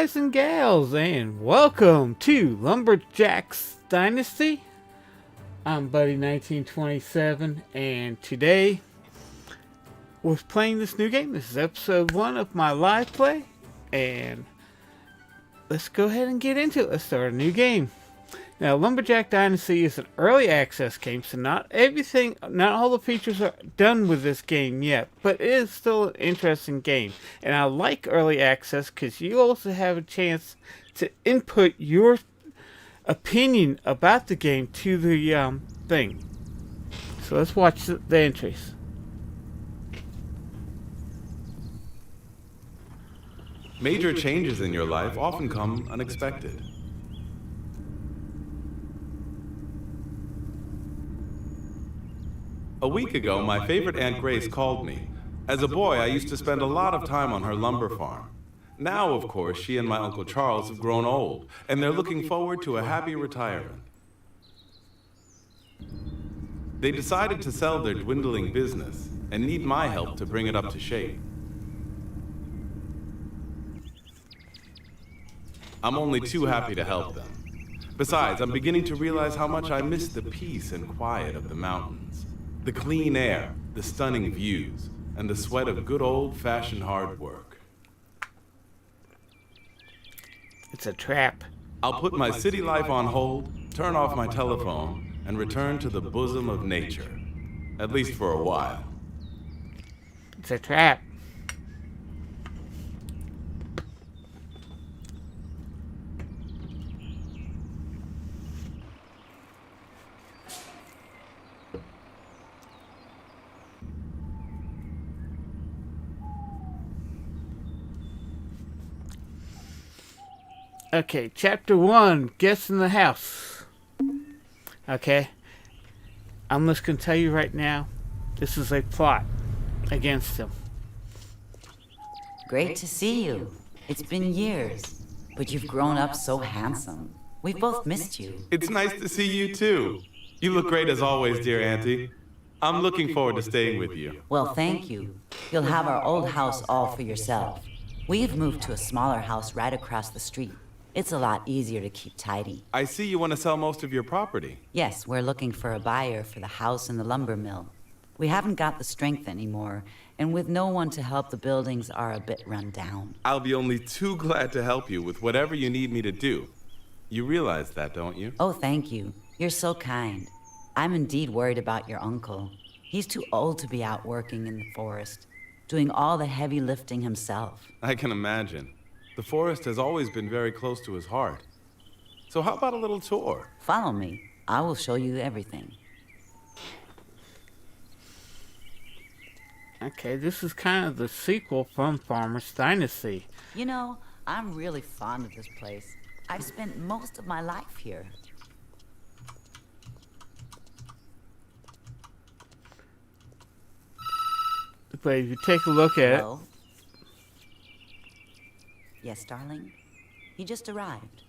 guys and gals, and welcome to Lumberjack Dynasty. I'm Buddy1927, and today we're playing this new game. This is episode 1 of my live play, and let's go ahead and get into it. Let's start a new game. Now, Lumberjack Dynasty is an early access game, so not all the features are done with this game yet, but it is still an interesting game. And I like early access because you also have a chance to input your opinion about the game to the thing. So let's watch the entries. Major changes in your life often come unexpected. A week ago, my favorite Aunt Grace called me. As a boy, I used to spend a lot of time on her lumber farm. Now, of course, she and my Uncle Charles have grown old, and they're looking forward to a happy retirement. They decided to sell their dwindling business and need my help to bring it up to shape. I'm only too happy to help them. Besides, I'm beginning to realize how much I miss the peace and quiet of the mountains. The clean air, the stunning views, and the sweat of good old-fashioned hard work. It's a trap. I'll put my city life on hold, turn off my telephone, and return to the bosom of nature. At least for a while. It's a trap. Okay, chapter 1, Guests in the House. Okay, I'm just going to tell you right now, this is a plot against him. Great to see you. It's been years, but you've grown up so handsome. We've both missed you. It's nice to see you too. You look great as always, dear Auntie. I'm looking forward to staying with you. Well, thank you. You'll have our old house all for yourself. We've moved to a smaller house right across the street. It's a lot easier to keep tidy. I see you want to sell most of your property. Yes, we're looking for a buyer for the house and the lumber mill. We haven't got the strength anymore, and with no one to help, the buildings are a bit run down. I'll be only too glad to help you with whatever you need me to do. You realize that, don't you? Oh, thank you. You're so kind. I'm indeed worried about your uncle. He's too old to be out working in the forest, doing all the heavy lifting himself. I can imagine. The forest has always been very close to his heart. So how about a little tour? Follow me. I will show you everything. Okay, this is kind of the sequel from Farmer's Dynasty. You know, I'm really fond of this place. I've spent most of my life here. But if you take a look at Hello? Yes, darling? He just arrived.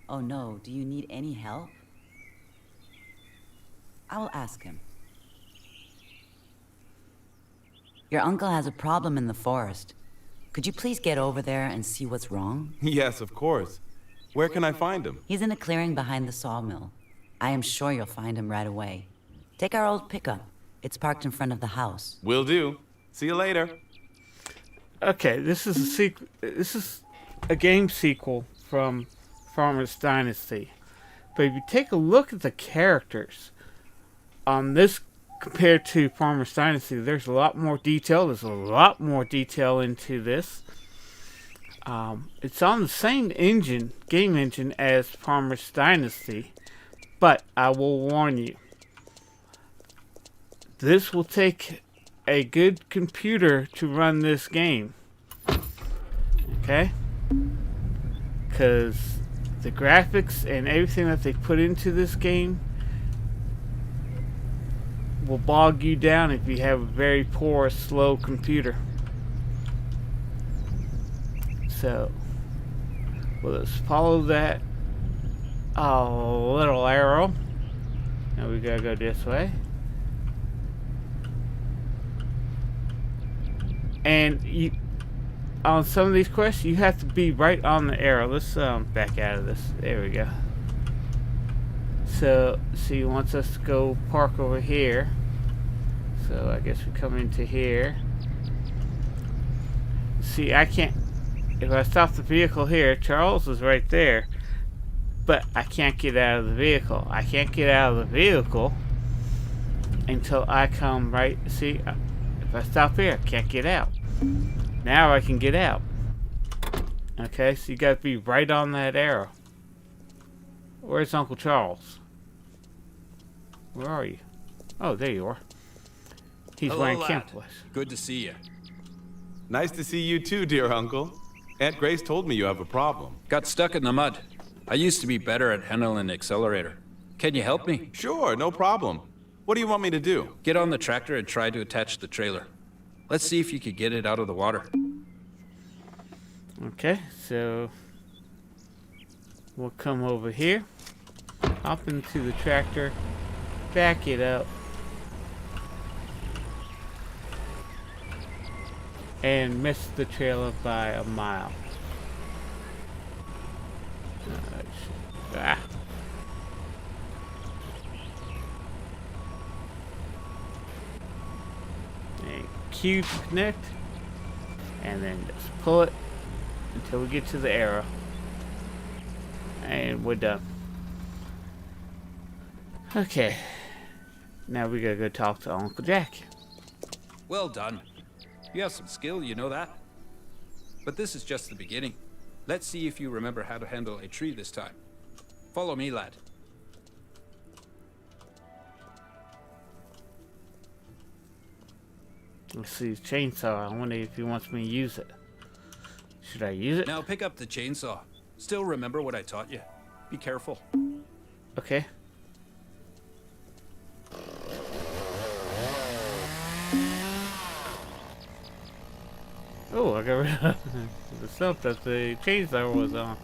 Oh no, do you need any help? I will ask him. Your uncle has a problem in the forest. Could you please get over there and see what's wrong? Yes, of course. Where can I find him? He's in a clearing behind the sawmill. I am sure you'll find him right away. Take our old pickup. It's parked in front of the house. Will do. See you later. Okay, this is a sequel. This is a game sequel from Farmer's Dynasty. But if you take a look at the characters on this compared to Farmer's Dynasty, there's a lot more detail. There's a lot more detail into this. It's on the same game engine as Farmer's Dynasty, but I will warn you, this will take a good computer to run this game. Okay? Because the graphics and everything that they put into this game will bog you down if you have a very poor, slow computer. So, well, let's follow that little arrow. Now we gotta go this way. And on some of these quests, you have to be right on the arrow. Let's back out of this. There we go. So, he wants us to go park over here. So, I guess we come into here. See, I can't... If I stop the vehicle here, Charles is right there. But I can't get out of the vehicle. I can't get out of the vehicle until I come right... See, if I stop here, I can't get out. Now I can get out. Okay, so you got to be right on that arrow. Where's Uncle Charles? Where are you? Oh, there you are. He's wearing camouflage. Good to see you. Nice to see you too, dear uncle. Aunt Grace told me you have a problem. Got stuck in the mud. I used to be better at handling an accelerator. Can you help me? Sure, no problem. What do you want me to do? Get on the tractor and try to attach the trailer. Let's see if you could get it out of the water. Okay, so we'll come over here, hop into the tractor, back it up, and miss the trailer by a mile. Ah. And Q to connect, and then just pull it until we get to the arrow, and we're done. Okay, now we gotta go talk to Uncle Jack. Well done. You have some skill, you know that? But this is just the beginning. Let's see if you remember how to handle a tree this time. Follow me, lad. Let's see his chainsaw. I wonder if he wants me to use it. Should I use it? Now pick up the chainsaw. Still remember what I taught you. Be careful. Okay. Oh, I got rid of the stuff that the chainsaw was on.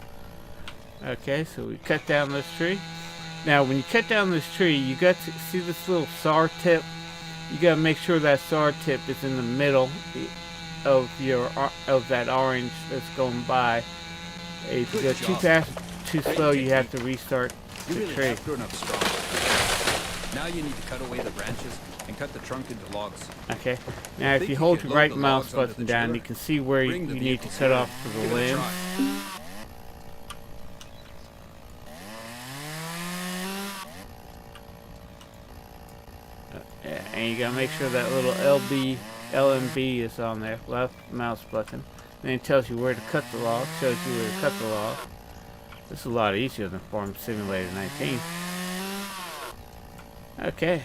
Okay, so we cut down this tree. Now, when you cut down this tree, you got to see this little saw tip. You got to make sure that saw tip is in the middle of that orange that's going by. If you go too fast, too slow, you have to restart the tree. Now you need to cut away the branches and cut the trunk into logs. Okay. Now, if you hold your right mouse button down, you can see where you need to cut off to the limbs. And you gotta make sure that little LMB is on there, left mouse button. Then it tells you where to cut the log, shows you where to cut the log. This is a lot easier than Farm Simulator 19. Okay.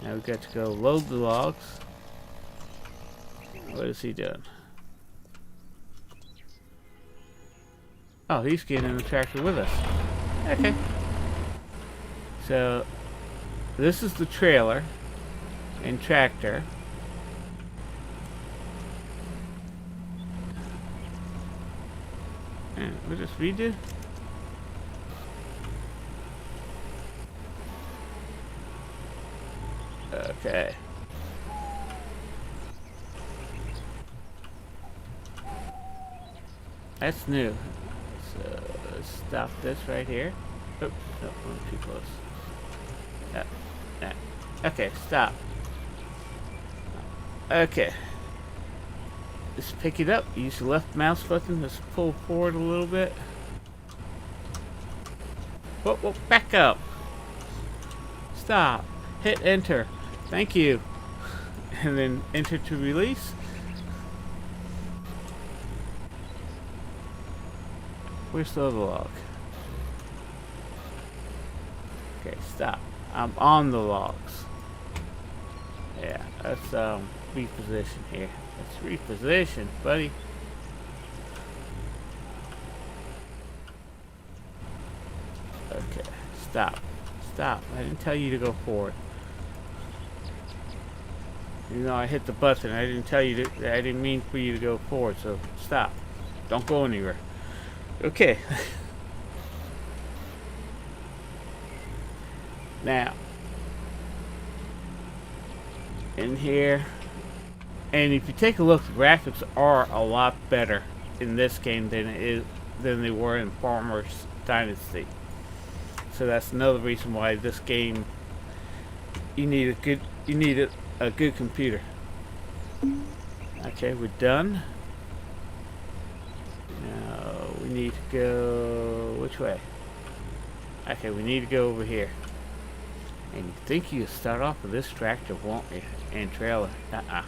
Now we got to go load the logs. What is he doing? Oh, he's getting in the tractor with us. Okay. So, this is the trailer and tractor. And what does we do? Okay. That's new. So, let's stop this right here. Oh, no, I'm too close. Okay, stop. Okay. Just pick it up. Use the left mouse button. Just pull forward a little bit. Whoa, back up. Stop. Hit enter. Thank you. And then enter to release. Where's the other log? Okay, stop. I'm on the logs. Yeah, let's reposition here. Let's reposition, buddy. Okay, stop. Stop. I didn't tell you to go forward. You know, I hit the button. I didn't tell you to, I didn't mean for you to go forward, so stop. Don't go anywhere. Okay. Now, in here, And if you take a look, the graphics are a lot better in this game than they were in Farmer's Dynasty. So that's another reason why this game you need a good computer. Okay, we're done. Now we need to go which way? Okay, we need to go over here. And you think you start off with this tractor, won't you? And trailer. Now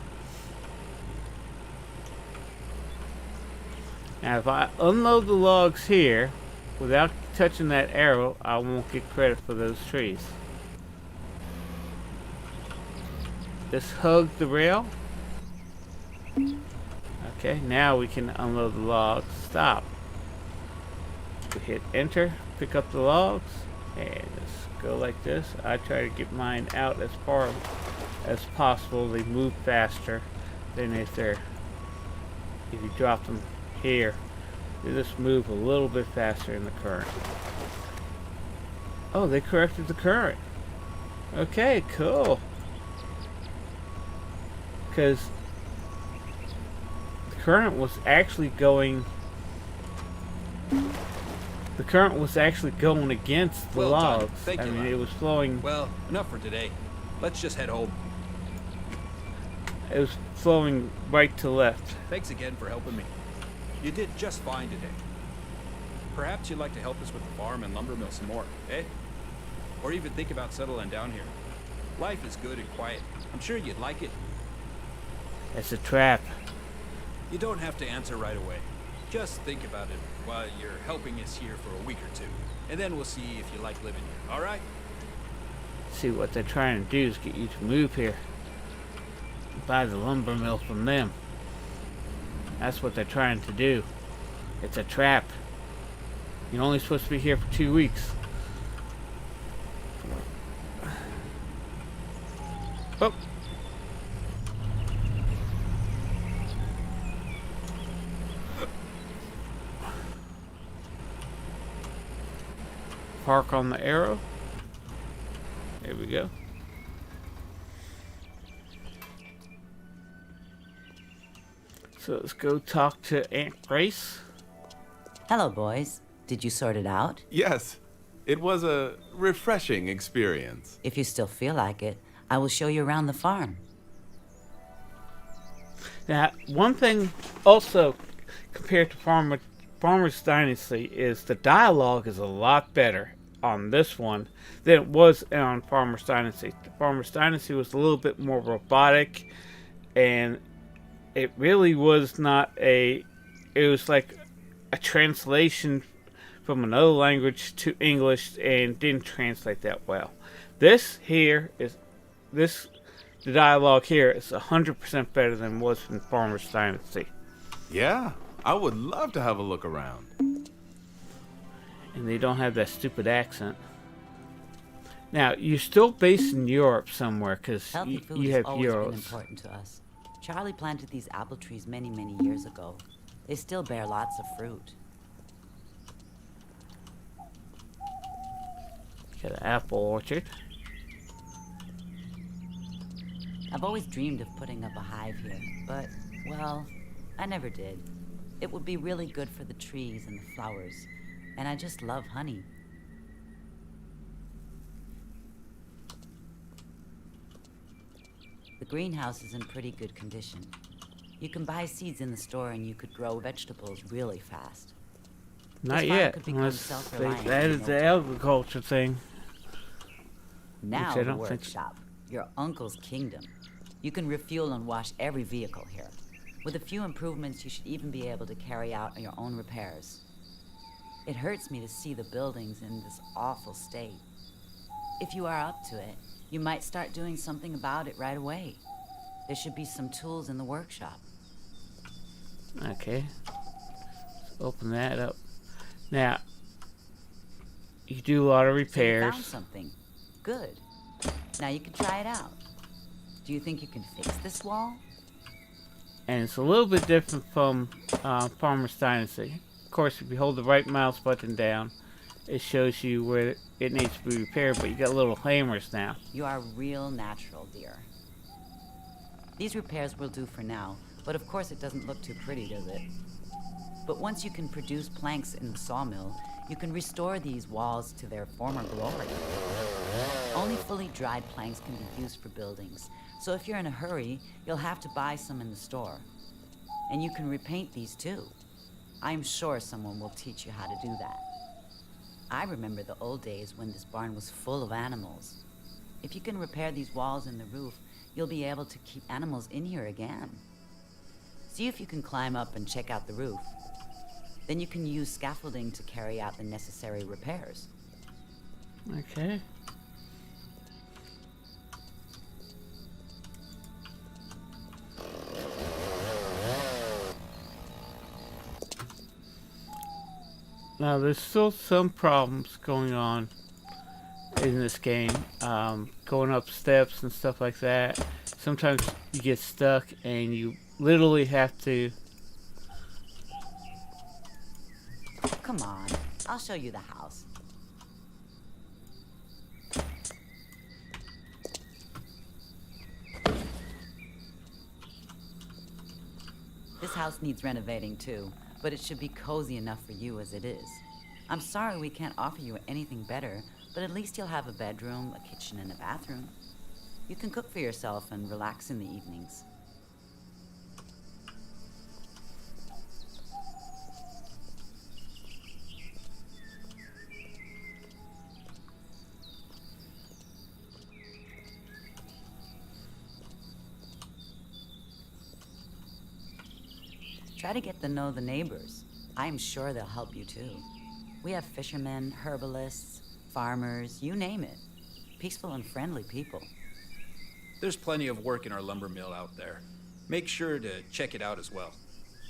if I unload the logs here without touching that arrow, I won't get credit for those trees. Just hug the rail. Okay, now we can unload the logs. Stop. We hit enter, pick up the logs, and just go like this. I try to get mine out as far as possible. They move faster than if you drop them here. They just move a little bit faster in the current. Oh, they corrected the current. Okay, cool. Because the current was actually going against the logs. Thank you, lad. It was flowing. Well, enough for today. Let's just head home. It was flowing right to left. Thanks again for helping me. You did just fine today. Perhaps you'd like to help us with the farm and lumber mill some more, eh? Or even think about settling down here. Life is good and quiet. I'm sure you'd like it. It's a trap. You don't have to answer right away. Just think about it while you're helping us here for a week or two. And then we'll see if you like living here, alright? See, what they're trying to do is get you to move here. Buy the lumber mill from them. That's what they're trying to do. It's a trap. You're only supposed to be here for 2 weeks. Oh. Park on the arrow. There we go. So let's go talk to Aunt Grace. Hello, boys. Did you sort it out? Yes, it was a refreshing experience. If you still feel like it, I will show you around the farm. Now, one thing also compared to Farmer's Dynasty is the dialogue is a lot better on this one than it was on Farmer's Dynasty. Farmer's Dynasty was a little bit more robotic, and it really was not it was like a translation from another language to English and didn't translate that well. The dialogue here is 100% better than it was in Farmer's Dynasty. Yeah, I would love to have a look around. And they don't have that stupid accent. Now, you're still based in Europe somewhere, because Healthy food you has have always been euros. important to us. Charlie planted these apple trees many, many years ago. They still bear lots of fruit. Got an apple orchard. I've always dreamed of putting up a hive here, but, well, I never did. It would be really good for the trees and the flowers, and I just love honey. The greenhouse is in pretty good condition. You can buy seeds in the store and you could grow vegetables really fast. Not This farm yet, could become unless they self-reliant added in no the time. agriculture thing. Now Which I the don't think- workshop, your uncle's kingdom. You can refuel and wash every vehicle here. With a few improvements, you should even be able to carry out your own repairs. It hurts me to see the buildings in this awful state. If you are up to it, you might start doing something about it right away. There should be some tools in the workshop. Okay. Let's open that up. Now, you do a lot of So you repairs. found something. Good. Now you can try it out. Do you think you can fix this wall? And it's a little bit different from Farmer's Dynasty. Of course, if you hold the right mouse button down, it shows you where it needs to be repaired, but you got little hammers now. You are real natural, dear. These repairs will do for now, but of course it doesn't look too pretty, does it? But once you can produce planks in the sawmill, you can restore these walls to their former glory. Only fully dried planks can be used for buildings, so if you're in a hurry, you'll have to buy some in the store. And you can repaint these too. I'm sure someone will teach you how to do that. I remember the old days when this barn was full of animals. If you can repair these walls and the roof, you'll be able to keep animals in here again. See if you can climb up and check out the roof. Then you can use scaffolding to carry out the necessary repairs. Okay. Now, there's still some problems going on in this game. Going up steps and stuff like that. Sometimes you get stuck and you literally have to... Come on, I'll show you the house. This house needs renovating too, but it should be cozy enough for you as it is. I'm sorry we can't offer you anything better, but at least you'll have a bedroom, a kitchen, and a bathroom. You can cook for yourself and relax in the evenings. Try to get to know the neighbors. I'm sure they'll help you too. We have fishermen, herbalists, farmers, you name it. Peaceful and friendly people. There's plenty of work in our lumber mill out there. Make sure to check it out as well.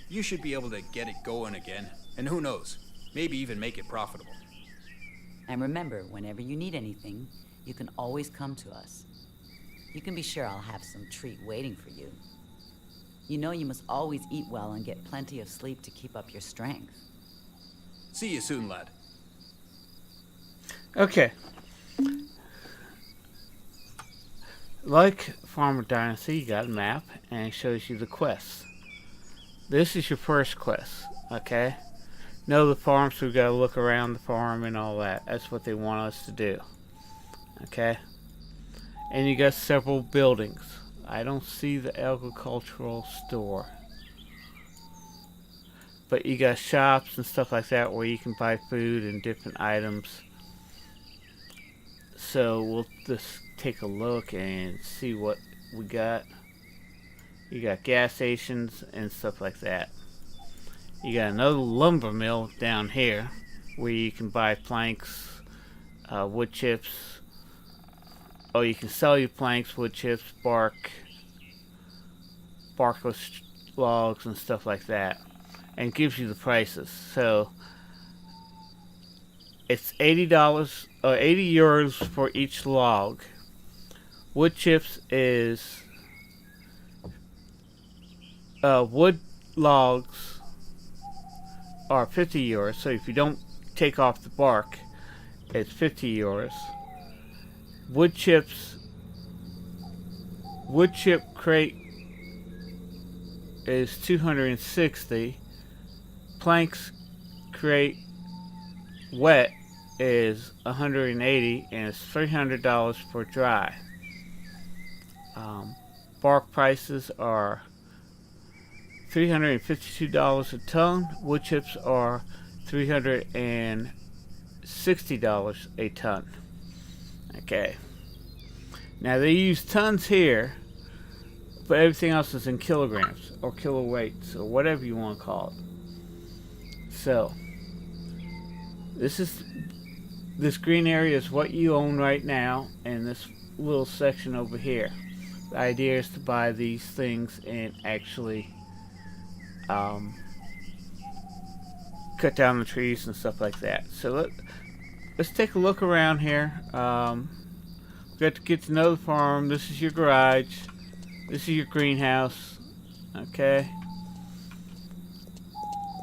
You should be able to get it going again, and who knows, maybe even make it profitable. And remember, whenever you need anything, you can always come to us. You can be sure I'll have some treat waiting for you. You know you must always eat well and get plenty of sleep to keep up your strength. See you soon, lad. Okay. Like Farmer Dynasty, you got a map and it shows you the quests. This is your first quest, okay? Know the farm, so we gotta look around the farm and all that. That's what they want us to do. Okay? And you got several buildings. I don't see the agricultural store. But you got shops and stuff like that where you can buy food and different items. So we'll just take a look and see what we got. You got gas stations and stuff like that. You got another lumber mill down here where you can buy planks, wood chips. Oh, you can sell your planks, wood chips, barkless logs and stuff like that, and gives you the prices. So it's $80 or 80 euros for each log. Wood chips is wood logs are 50 euros. So if you don't take off the bark, it's 50 euros. Wood chip crate is 260. Planks crate wet is 180, and it's $300 for dry. Bark prices are $352 a ton. Wood chips are $360 a ton. Okay. Now they use tons here, but everything else is in kilograms or kilo weights or whatever you want to call it. So this green area is what you own right now, and this little section over here. The idea is to buy these things and actually cut down the trees and stuff like that. So let's take a look around here. We got to get to know the farm. This is your garage. This is your greenhouse. Okay.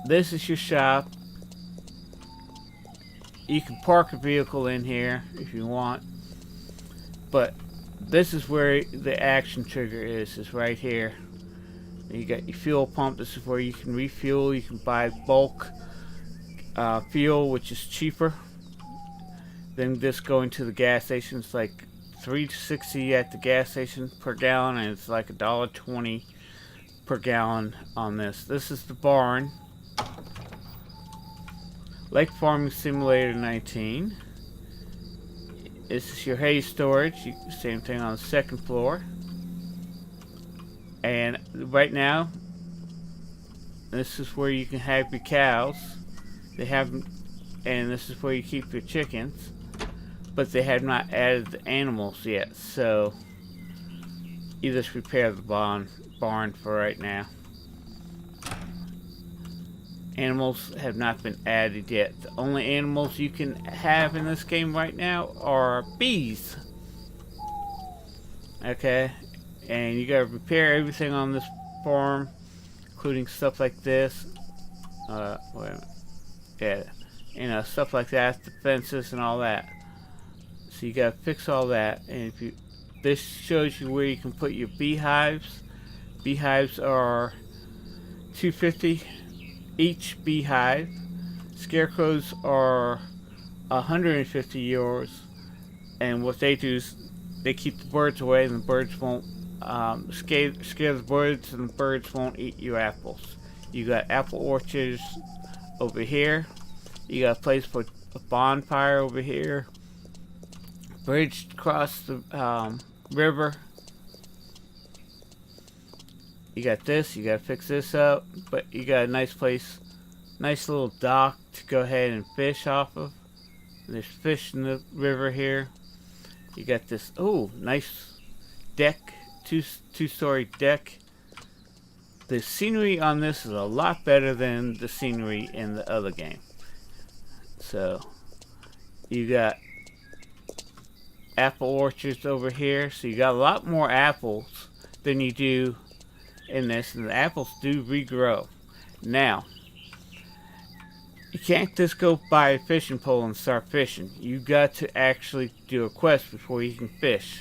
This is your shop. You can park a vehicle in here if you want. But this is where the action trigger is right here. You got your fuel pump. This is where you can refuel. You can buy bulk fuel, which is cheaper than just going to the gas station. It's like $3.60 at the gas station per gallon, and it's like $1.20 per gallon on this. This is the barn. Lake Farming Simulator 19. This is your hay storage. Same thing on the second floor. And right now, this is where you can have your cows. They have, and this is where you keep your chickens. But they have not added the animals yet, so you just repair the barn for right now. Animals have not been added yet. The only animals you can have in this game right now are bees. Okay, and you gotta repair everything on this farm, including stuff like this. Wait a minute. Yeah, you know, stuff like that, the fences and all that. So you gotta fix all that. And if you, this shows you where you can put your beehives. Beehives are $2.50 each beehive. Scarecrows are 150 euros, and what they do is they keep the birds away, and the birds won't scare the birds, and the birds won't eat your apples. You got apple orchards over here. You got a place for a bonfire over here. Bridge across the river. You got this, you gotta fix this up, but you got a nice place, nice little dock to go ahead and fish off of. There's fish in the river here. You got this, oh, nice deck, two-story deck. The scenery on this is a lot better than the scenery in the other game. So, you got apple orchards over here, so you got a lot more apples than you do in this, and the apples do regrow. Now, you can't just go buy a fishing pole and start fishing. You got to actually do a quest before you can fish.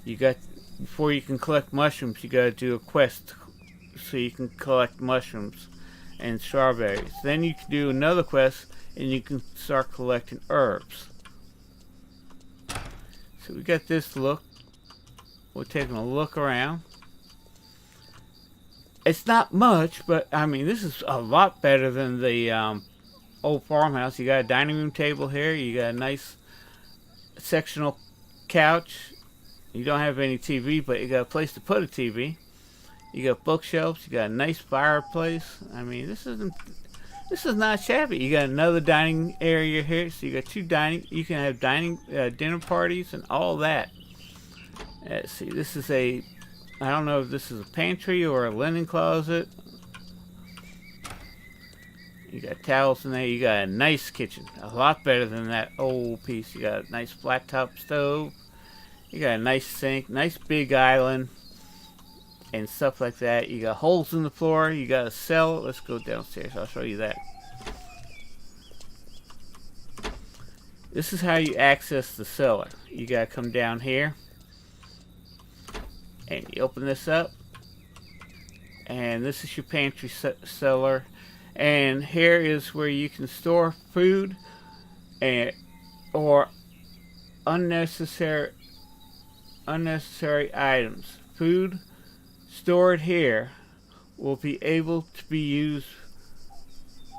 Before you can collect mushrooms, you got to do a quest so you can collect mushrooms and strawberries. Then you can do another quest and you can start collecting herbs. So we got this look. We're taking a look around. It's not much, but I mean, this is a lot better than the old farmhouse. You got a dining room table here. You got a nice sectional couch. You don't have any TV, but you got a place to put a TV. You got bookshelves. You got a nice fireplace. I mean, this is not shabby. You got another dining area here, so you got two dining. You can have dinner parties and all that. Let's see. This is a, I don't know if this is a pantry or a linen closet. You got towels in there. You got a nice kitchen. A lot better than that old piece. You got a nice flat top stove. You got a nice sink. Nice big island. And stuff like that. You got holes in the floor. You got a cellar. Let's go downstairs. I'll show you that. This is how you access the cellar. You got to come down here. And you open this up, and this is your pantry cellar, and here is where you can store food or unnecessary items. Food stored here will be able to be used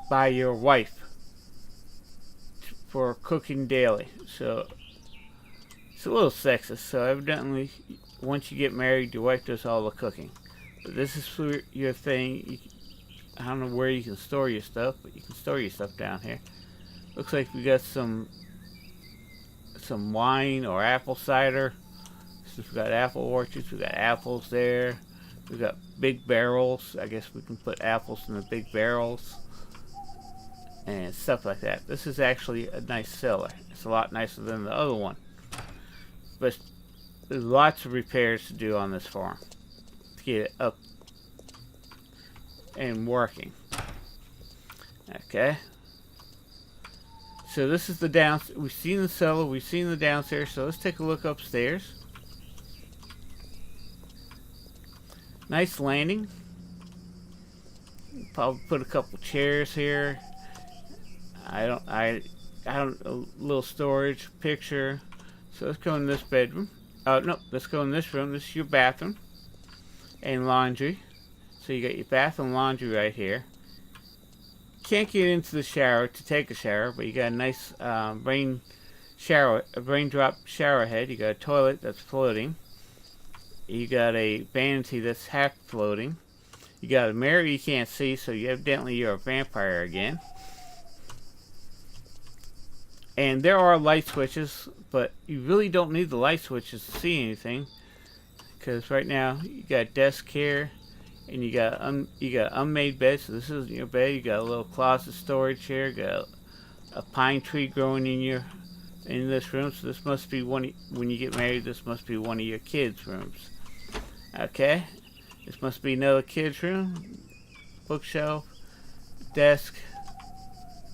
by your wife for cooking daily. So it's a little sexist. So evidently, once you get married, your wife does all the cooking. But this is for your thing. I don't know where you can store your stuff, but you can store your stuff down here. Looks like we got some wine or apple cider. So we've got apple orchards. We've got apples there. We've got big barrels. I guess we can put apples in the big barrels. And stuff like that. This is actually a nice cellar. It's a lot nicer than the other one. But there's lots of repairs to do on this farm to get it up and working. Okay. So this is the downstairs. We've seen the cellar. We've seen the downstairs. So let's take a look upstairs. Nice landing. Probably put a couple chairs here. I don't, a little storage, picture. So let's go in this bedroom. Oh, no, let's go in this room. This is your bathroom and laundry. So you got your bath and laundry right here. Can't get into the shower to take a shower, but you got a nice raindrop shower head. You got a toilet that's floating. You got a vanity that's half floating. You got a mirror you can't see, so evidently you're a vampire again. And there are light switches, but you really don't need the light switches to see anything, because right now you got a desk here, and you got unmade bed. So this isn't your bed. You got a little closet storage here. You got a pine tree growing in this room. So this must be when you get married. This must be one of your kids' rooms. Okay, this must be another kid's room. Bookshelf, desk,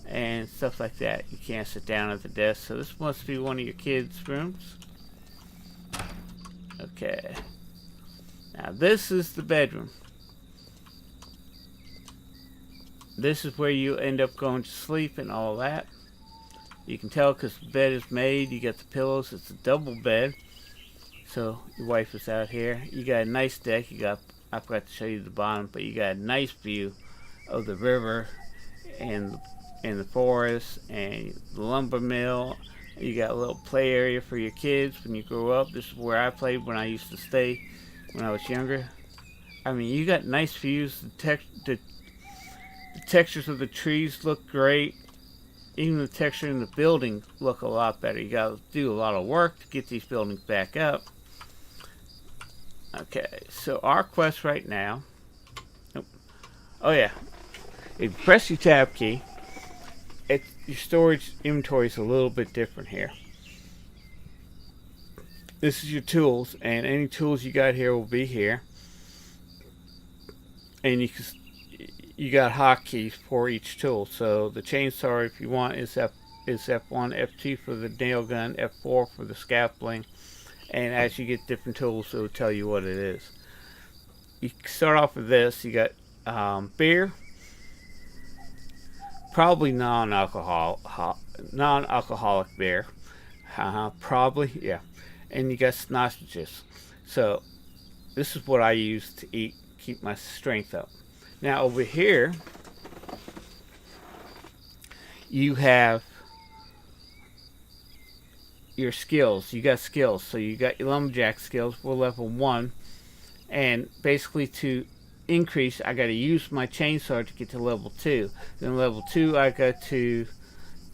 and stuff like that. You can't sit down at the desk, so this must be one of your kids' rooms. Okay. Now this is the bedroom. This is where you end up going to sleep and all that. You can tell because the bed is made. You got the pillows. It's a double bed. So your wife is out here. You got a nice deck. I forgot to show you the bottom, but you got a nice view of the river and the forest and the lumber mill. You got a little play area for your kids when you grow up. This is where I played when I used to stay when I was younger. I mean, you got nice views. The textures of the trees look great. Even the texture in the building look a lot better. You got to do a lot of work to get these buildings back up. Okay, so our quest right now. Oh yeah, if you press your tab key, your storage inventory is a little bit different here. This is your tools, and any tools you got here will be here. And you got hotkeys for each tool. So the chainsaw, if you want, is F1, F2 for the nail gun, F4 for the scaffolding. And as you get different tools, it will tell you what it is. You start off with this. You got beer, probably non-alcoholic beer, probably, yeah. And you got sausages. So this is what I use to eat, keep my strength up. Now over here, you have your skills. You got skills. So you got your lumberjack skills. We're level 1. And basically to increase, I got to use my chainsaw to get to level 2. Then level 2, I got to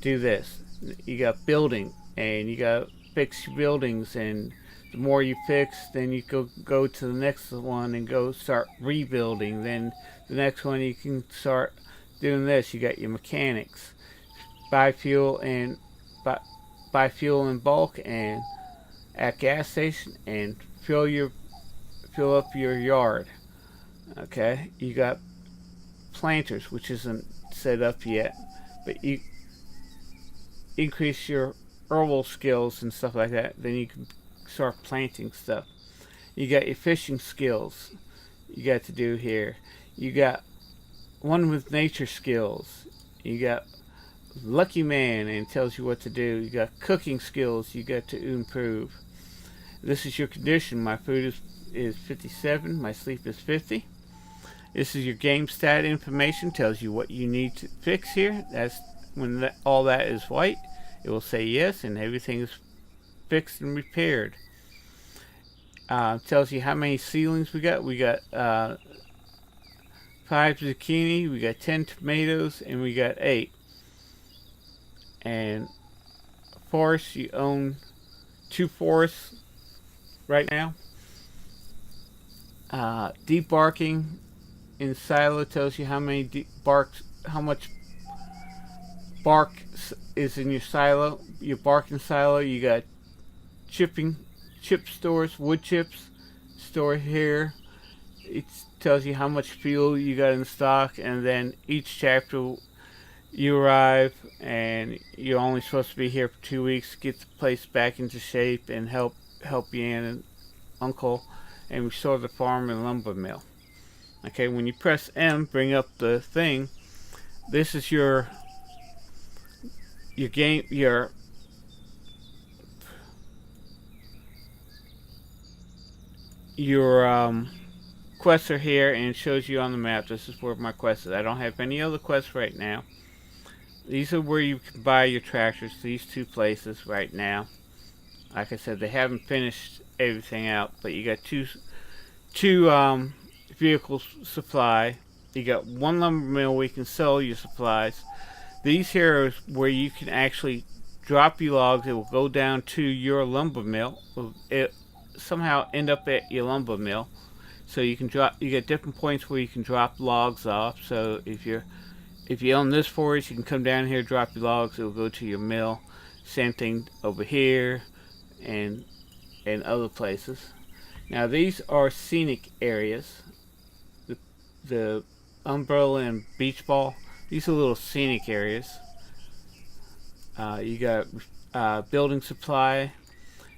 do this. You got building, and you got to fix your buildings, and the more you fix, then you go to the next one and go start rebuilding. Then the next one you can start doing this. You got your mechanics, buy fuel in bulk and at gas station, and fill up your yard. Okay, you got planters, which isn't set up yet, but you increase your herbal skills and stuff like that. Then you can start planting stuff. You got your fishing skills you got to do here. You got one with nature skills. You got lucky man, and it tells you what to do. You got cooking skills you got to improve. This is your condition. My food is 57. My sleep is 50. This is your game stat information. Tells you what you need to fix here. That's when all that is white, it will say yes, and everything is fixed and repaired. Tells you how many ceilings we got. We got 5 zucchini, we got 10 tomatoes, and we got 8. And forest, you own 2 forests right now. Debarking in silo tells you how many how much bark is in your silo. Your barking silo, you got chip stores, wood chips store here. It tells you how much fuel you got in stock, and then each chapter you arrive, and you're only supposed to be here for 2 weeks to get the place back into shape and help your aunt and uncle and restore the farm and lumber mill. Okay, when you press M, bring up the thing. This is your game, your quests are here, and it shows you on the map. This is where my quest is. I don't have any other quests right now. These are where you can buy your tractors. These two places right now. Like I said, they haven't finished everything out, but you got two vehicle supply. You got one lumber mill where you can sell your supplies. These here is where you can actually drop your logs. It will go down to your lumber mill. It somehow end up at your lumber mill. So you can drop. You get different points where you can drop logs off. So if you own this forest, you can come down here, drop your logs. It will go to your mill. Same thing over here, and other places. Now these are scenic areas. The umbrella and beach ball. These are little scenic areas. You got building supply,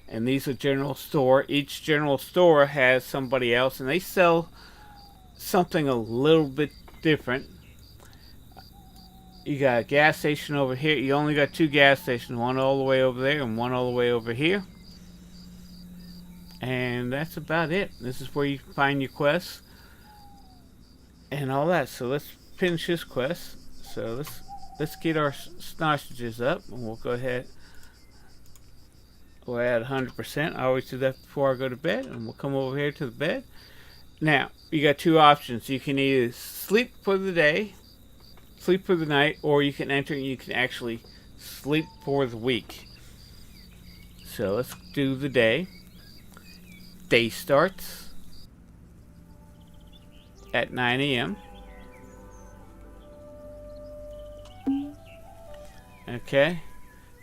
and these are general store. Each general store has somebody else, and they sell something a little bit different. You got a gas station over here. You only got two gas stations, one all the way over there and one all the way over here. And that's about it. This is where you can find your quests and all that. So let's finish this quest. So let's get our sausages up, and we'll go ahead. We're at 100%. I always do that before I go to bed, and we'll come over here to the bed. Now you got two options. You can either sleep for the day, sleep for the night, or you can enter and you can actually sleep for the week. So let's do the day. Day starts at 9 a.m. Okay,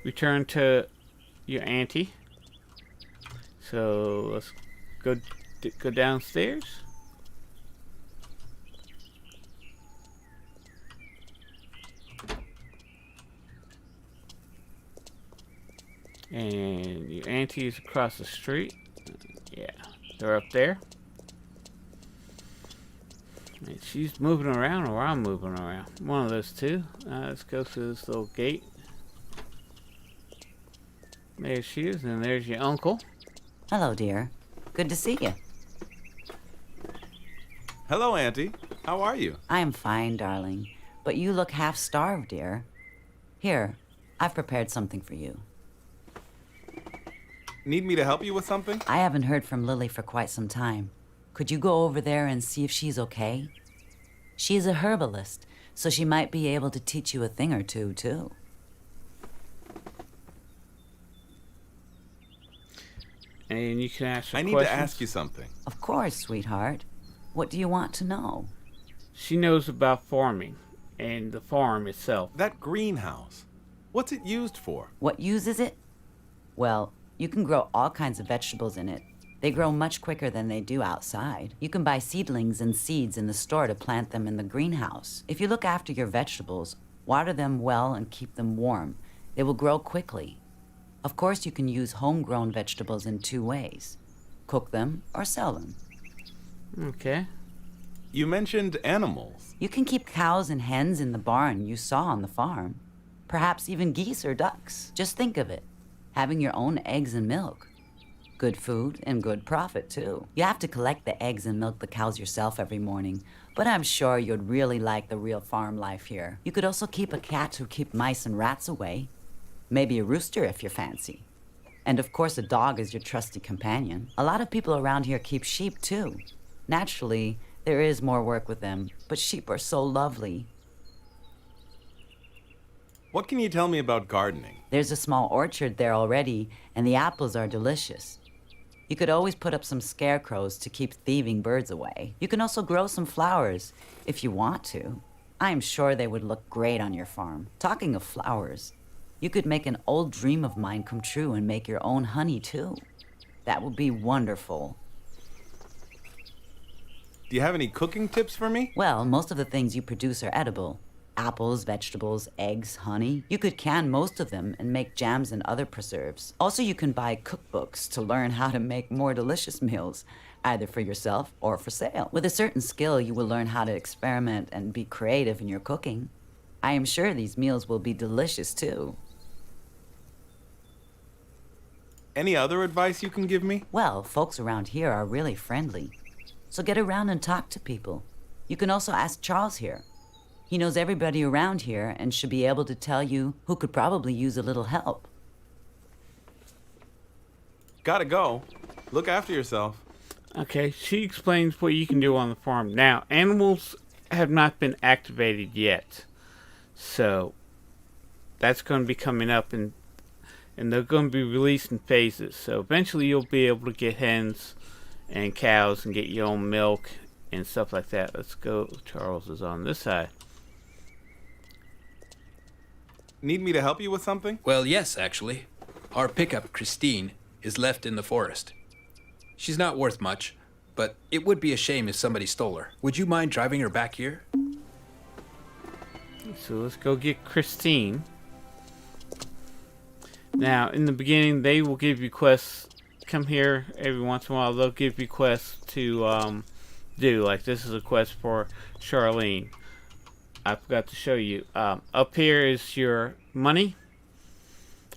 return to your auntie. So let's go downstairs. And your auntie is across the street. Yeah, they're up there. And she's moving around, or I'm moving around. One of those two. Let's go through this little gate. There she is, and there's your uncle. Hello, dear. Good to see you. Hello, Auntie. How are you? I am fine, darling. But you look half starved, dear. Here, I've prepared something for you. Need me to help you with something? I haven't heard from Lily for quite some time. Could you go over there and see if she's okay? She is a herbalist, so she might be able to teach you a thing or two, too. And you can ask her I need questions. to ask you something. Of course, sweetheart. What do you want to know? She knows about farming and the farm itself. That greenhouse. What's it used for? What uses it? Well, you can grow all kinds of vegetables in it. They grow much quicker than they do outside. You can buy seedlings and seeds in the store to plant them in the greenhouse. If you look after your vegetables, water them well and keep them warm, they will grow quickly. Of course, you can use homegrown vegetables in two ways. Cook them or sell them. Okay. You mentioned animals. You can keep cows and hens in the barn you saw on the farm. Perhaps even geese or ducks. Just think of it. Having your own eggs and milk. Good food and good profit, too. You have to collect the eggs and milk the cows yourself every morning, but I'm sure you'd really like the real farm life here. You could also keep a cat to keep mice and rats away. Maybe a rooster if you're fancy. And of course a dog is your trusty companion. A lot of people around here keep sheep, too. Naturally, there is more work with them, but sheep are so lovely. What can you tell me about gardening? There's a small orchard there already, and the apples are delicious. You could always put up some scarecrows to keep thieving birds away. You can also grow some flowers, if you want to. I am sure they would look great on your farm. Talking of flowers, you could make an old dream of mine come true and make your own honey, too. That would be wonderful. Do you have any cooking tips for me? Well, most of the things you produce are edible. Apples, vegetables, eggs, honey. You could can most of them and make jams and other preserves. Also, you can buy cookbooks to learn how to make more delicious meals. either for yourself or for sale. With a certain skill, you will learn how to experiment and be creative in your cooking. I am sure these meals will be delicious too. Any other advice you can give me? Well, folks around here are really friendly. So get around and talk to people. You can also ask Charles here. He knows everybody around here and should be able to tell you who could probably use a little help. Gotta go. Look after yourself. Okay, she explains what you can do on the farm. Now, animals have not been activated yet. So, that's going to be coming up, and they're going to be released in phases. So, eventually you'll be able to get hens and cows and get your own milk and stuff like that. Let's go. Charles is on this side. Need me to help you with something? Well, yes, actually. Our pickup, Christine, is left in the forest. She's not worth much, but it would be a shame if somebody stole her. Would you mind driving her back here? So let's go get Christine. Now, in the beginning, they will give you quests. Come here every once in a while. They'll give you quests to do. Like this is a quest for Charlene. I forgot to show you. Up here is your money.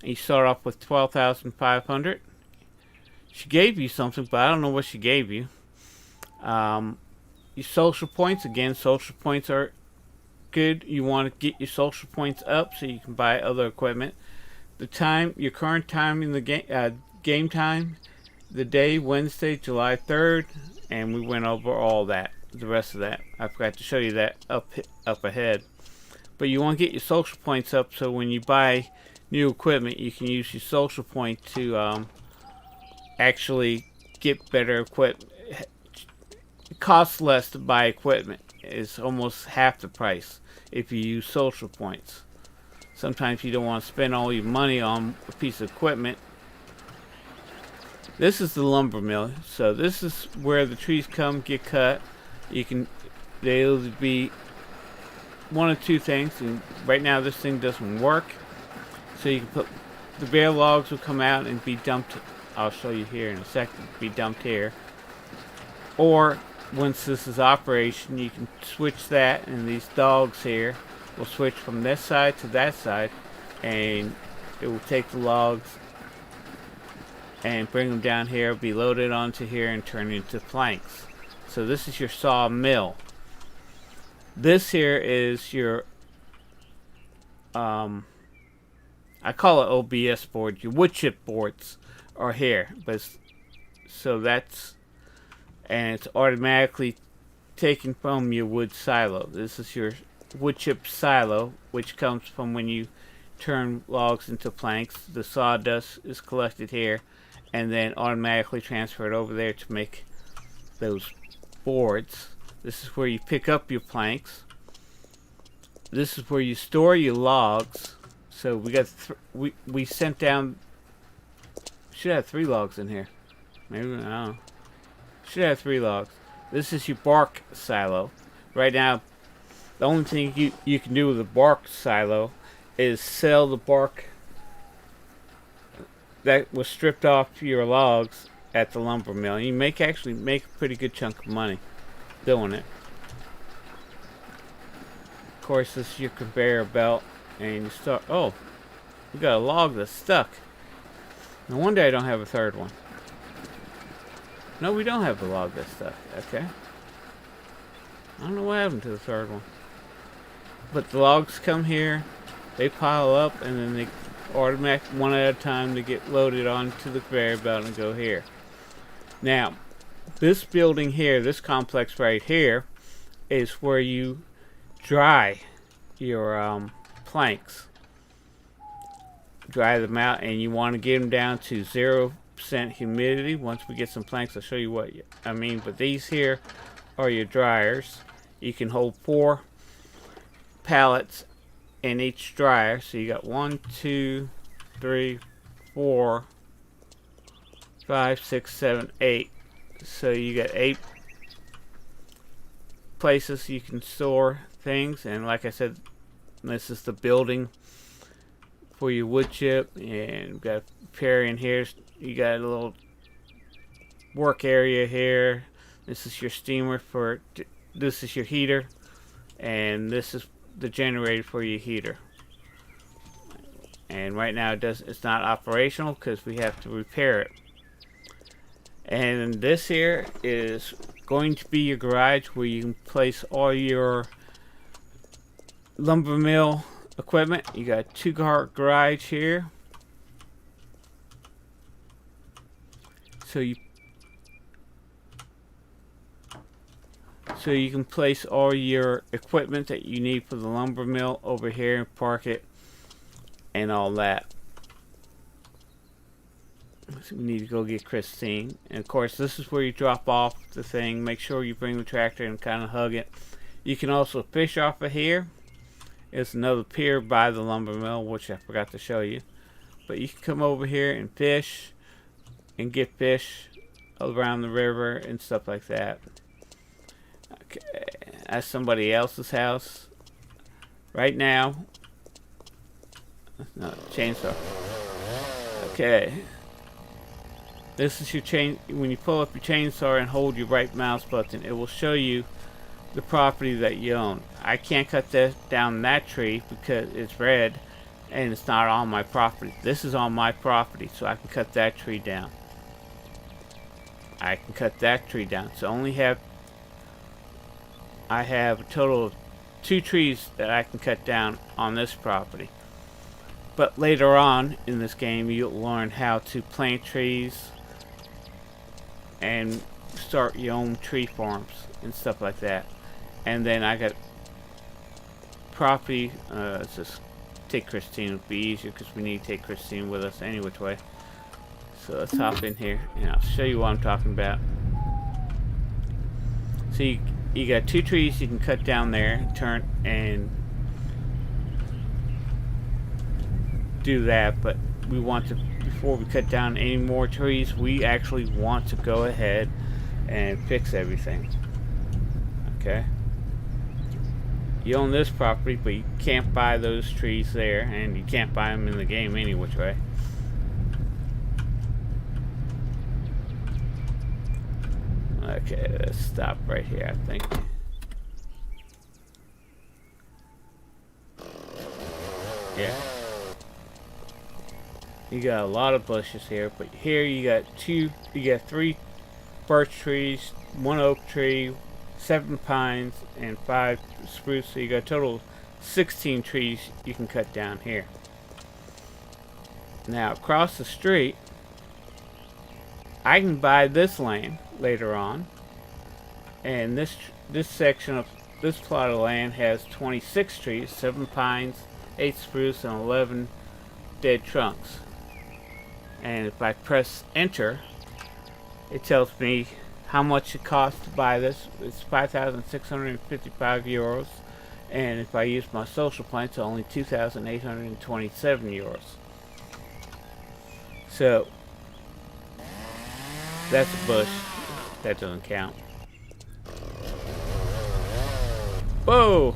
You start off with 12,500. She gave you something, but I don't know what she gave you. Your social points. Again, social points are good. You want to get your social points up so you can buy other equipment. The time, your current time in the game, game time, the day, Wednesday, July 3rd, and we went over all that, the rest of that. I forgot to show you that up ahead. But you want to get your social points up so when you buy new equipment, you can use your social point to actually get better equipment. It costs less to buy equipment. It's almost half the price if you use social points. Sometimes you don't want to spend all your money on a piece of equipment. This is the lumber mill. So this is where the trees come, get cut. They'll be one of two things. And right now this thing doesn't work. So you can put, the bare logs will come out and be dumped. I'll show you here in a second. Be dumped here. Or once this is operation, you can switch that, and these dogs here will switch from this side to that side, and it will take the logs and bring them down here, be loaded onto here, and turn into planks. So this is your saw mill. This here is your I call it OBS board. Your wood chip boards are here, but so that's, and it's automatically taken from your wood silo. This is your wood chip silo, which comes from when you turn logs into planks. The sawdust is collected here and then automatically transferred over there to make those boards. This is where you pick up your planks. This is where you store your logs. So we got we sent down, should have 3 logs in here. Maybe, I don't know. Should have 3 logs. This is your bark silo. Right now, the only thing you can do with a bark silo is sell the bark that was stripped off your logs at the lumber mill. You actually make a pretty good chunk of money doing it. Of course, this is your conveyor belt, and you start. Oh, we got a log that's stuck. No wonder I don't have a third one. No, we don't have the log that's stuck. Okay. I don't know what happened to the third one. But the logs come here, they pile up, and then they automatic one at a time to get loaded onto the conveyor belt and go here. Now, this building here, this complex right here, is where you dry your planks. Dry them out, and you want to get them down to 0% humidity. Once we get some planks, I'll show you what I mean. But these here are your dryers. You can hold 4 pallets in each dryer. So you got 1, 2, 3, 4, 5, 6, 7, 8. So you got 8 places you can store things. And like I said, this is the building for your wood chip, and we've got a pair in here. You got a little work area here. This is your steamer for. This is your heater, and this is the generator for your heater. And right now it's not operational because we have to repair it. And this here is going to be your garage where you can place all your lumber mill equipment. You got 2-car garage here. So you can place all your equipment that you need for the lumber mill over here and park it and all that. So we need to go get Christine. And of course this is where you drop off the thing. Make sure you bring the tractor and kind of hug it. You can also fish off of here. There's another pier by the lumber mill, which I forgot to show you. But you can come over here and fish and get fish around the river and stuff like that. Okay, that's somebody else's house. Right now, no, chainsaw. Okay, this is your chain. When you pull up your chainsaw and hold your right mouse button, it will show you the property that you own. I can't cut down that tree because it's red and it's not on my property. This is on my property, so I can cut that tree down. I can cut that tree down. So I have a total of 2 trees that I can cut down on this property. But later on in this game, you'll learn how to plant trees and start your own tree farms and stuff like that. And then I got property. Let's just take Christine. It'll be easier because we need to take Christine with us any which way. So let's hop in here and I'll show you what I'm talking about. So you got 2 trees you can cut down there, turn and do that, but we want to, before we cut down any more trees, we actually want to go ahead and fix everything. Okay, you own this property, but you can't buy those trees there, and you can't buy them in the game any which way. Okay, let's stop right here, I think. Yeah. You got a lot of bushes here, but here you got 3 birch trees, 1 oak tree, 7 pines, and 5 spruce. So you got a total of 16 trees you can cut down here. Now across the street, I can buy this land later on, and this section of this plot of land has 26 trees, 7 pines, 8 spruce, and 11 dead trunks. And if I press enter, it tells me how much it costs to buy this. It's 5,655 euros, and if I use my social plan, it's only 2,827 euros. So that's a bush. That doesn't count. Whoa!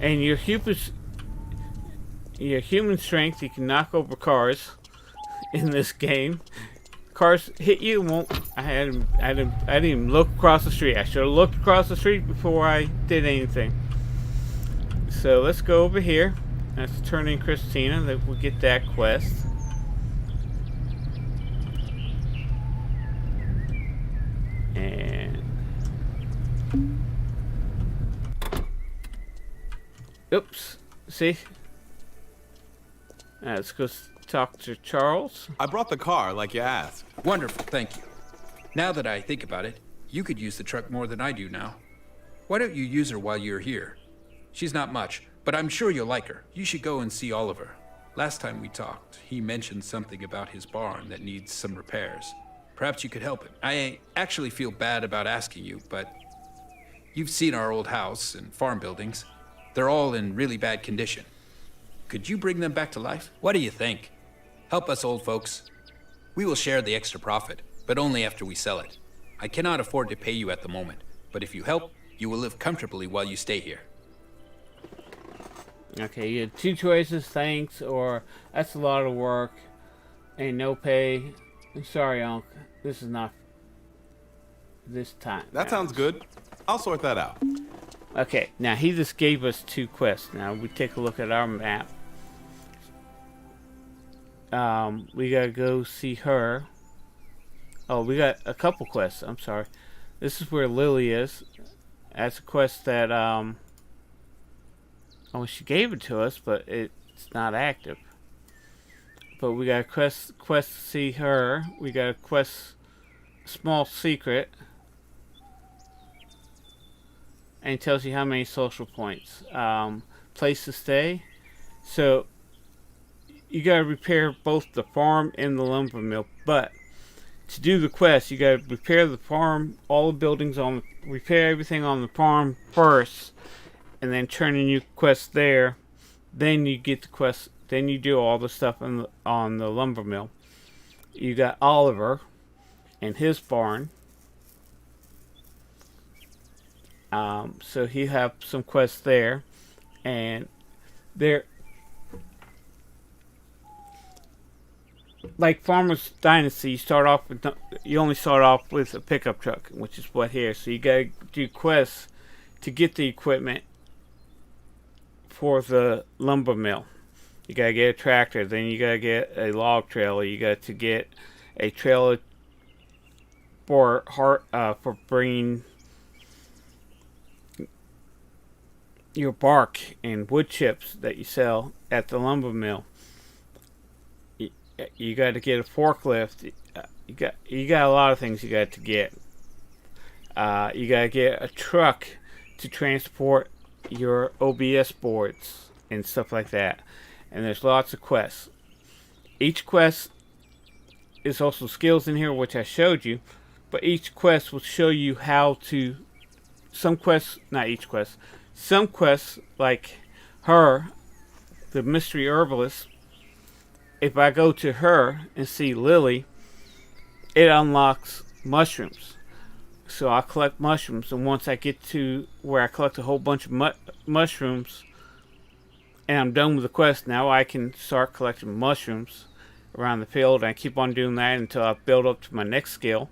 And your human strength, you can knock over cars in this game. Cars hit you, won't. I didn't even look across the street. I should have looked across the street before I did anything. So let's go over here. Let's turn in Christina. That we'll get that quest. And oops. See. Let's go talk to Charles. I brought the car like you asked. Wonderful, thank you. Now that I think about it, you could use the truck more than I do now. Why don't you use her while you're here? She's not much, but I'm sure you'll like her. You should go and see Oliver. Last time we talked, he mentioned something about his barn that needs some repairs. Perhaps you could help him. I actually feel bad about asking you, but you've seen our old house and farm buildings. They're all in really bad condition. Could you bring them back to life? What do you think? Help us old folks. We will share the extra profit, but only after we sell it. I cannot afford to pay you at the moment, but if you help, you will live comfortably while you stay here. Okay, you had 2 choices, thanks, or that's a lot of work and no pay. I'm sorry, Unc. This is not this time. That sounds good. I'll sort that out. Okay, now he just gave us 2 quests. Now we take a look at our map. We gotta go see her. Oh, we got a couple quests. I'm sorry. This is where Lily is. That's a quest that oh, she gave it to us, but it's not active. But we got a quest to see her. We got a quest, small secret, and it tells you how many social points. Place to stay. So you gotta repair both the farm and the lumber mill. But to do the quest, you gotta repair the farm, all the buildings repair everything on the farm first, and then turn in your quest there. Then you get the quest. Then you do all the stuff on the lumber mill. You got Oliver and his barn. So he have some quests there, and they're like Farmer's Dynasty. You only start off with a pickup truck, which is what here. So you gotta do quests to get the equipment for the lumber mill. You gotta get a tractor, then you gotta get a log trailer. You got to get a trailer for bringing your bark and wood chips that you sell at the lumber mill. You got to get a forklift. You got a lot of things you got to get. You got to get a truck to transport your OBS boards and stuff like that. And there's lots of quests. Each quest is also skills in here, which I showed you. But each quest will show you how to. Some quests, not each quest. Some quests, like her, the mystery herbalist. If I go to her and see Lily, it unlocks mushrooms. So I collect mushrooms, and once I get to where I collect a whole bunch of mushrooms, and I'm done with the quest, now I can start collecting mushrooms around the field, and I keep on doing that until I build up to my next skill.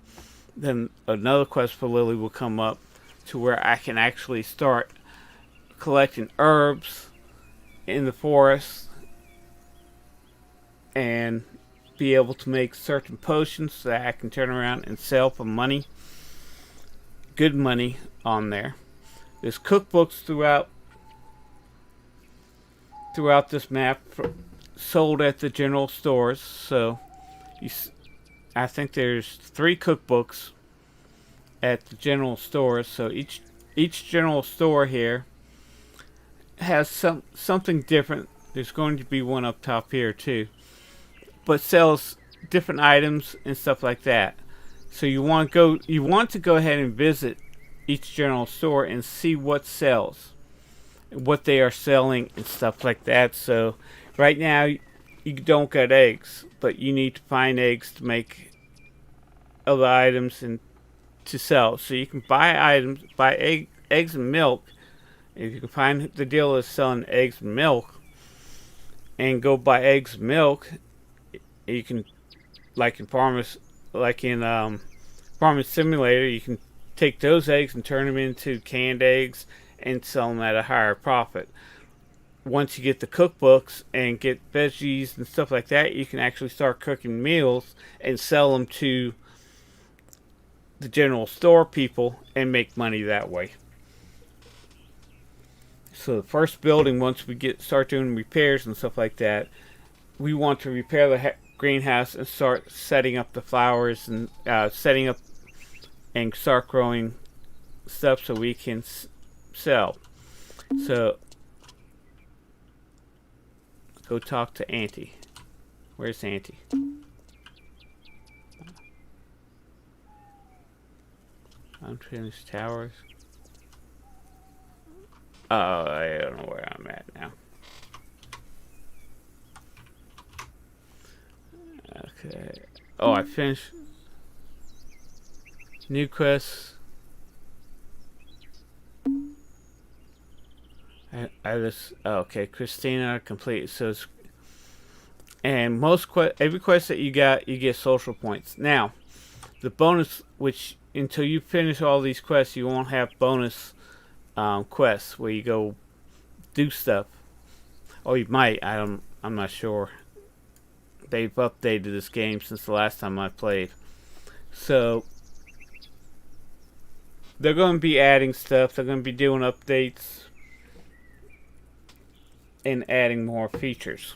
Then another quest for Lily will come up to where I can actually start collecting herbs in the forest and be able to make certain potions that I can turn around and sell for money. Good money on there. There's cookbooks throughout this map sold at the general stores. So I think there's 3 cookbooks at the general stores. So each general store here has something different. There's going to be one up top here too, but sells different items and stuff like that. So you want to go ahead and visit each general store and see what sells, what they are selling and stuff like that. So right now you don't get eggs, but you need to find eggs to make other items and to sell. So you can buy eggs and milk. If you can find the dealer selling eggs and milk, and go buy eggs and milk, you can, like in Farming Simulator, you can take those eggs and turn them into canned eggs and sell them at a higher profit. Once you get the cookbooks and get veggies and stuff like that, you can actually start cooking meals and sell them to the general store people and make money that way. So the first building, once we start doing repairs and stuff like that, we want to repair the greenhouse and start setting up the flowers and setting up and start growing stuff so we can sell. So go talk to Auntie. Where's Auntie? Unfinished towers. Oh, I don't know where I'm at now. Okay. Oh, I finished. New quest. I just. Oh, okay, Christina complete. So And every quest that you got, you get social points. Now, the bonus, which until you finish all these quests, you won't have bonus quests where you go do stuff. Or you might. I'm not sure. They've updated this game since the last time I played. So they're going to be adding stuff. They're going to be doing updates and adding more features.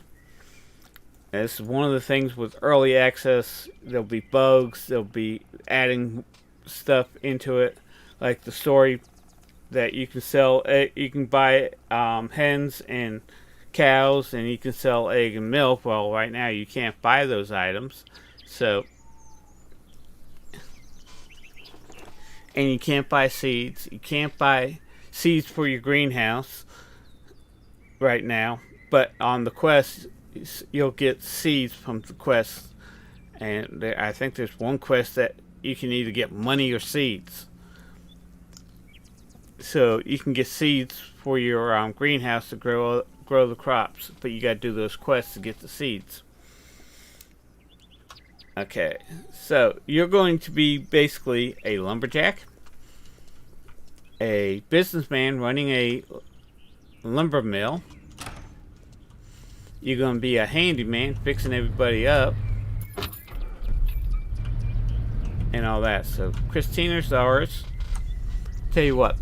That's one of the things with early access. There'll be bugs. They'll be adding stuff into it, like the story that you can sell. You can buy hens and cows, and you can sell egg and milk. Well, right now you can't buy those items, so, and you can't buy seeds. You can't buy seeds for your greenhouse right now, but on the quest you'll get seeds from the quest, and I think there's one quest that you can either get money or seeds. So you can get seeds for your greenhouse to grow the crops, but you got to do those quests to get the seeds. Okay, so you're going to be basically a lumberjack, a businessman running a lumber mill. You're going to be a handyman fixing everybody up and all that. So Christina's ours. Tell you what,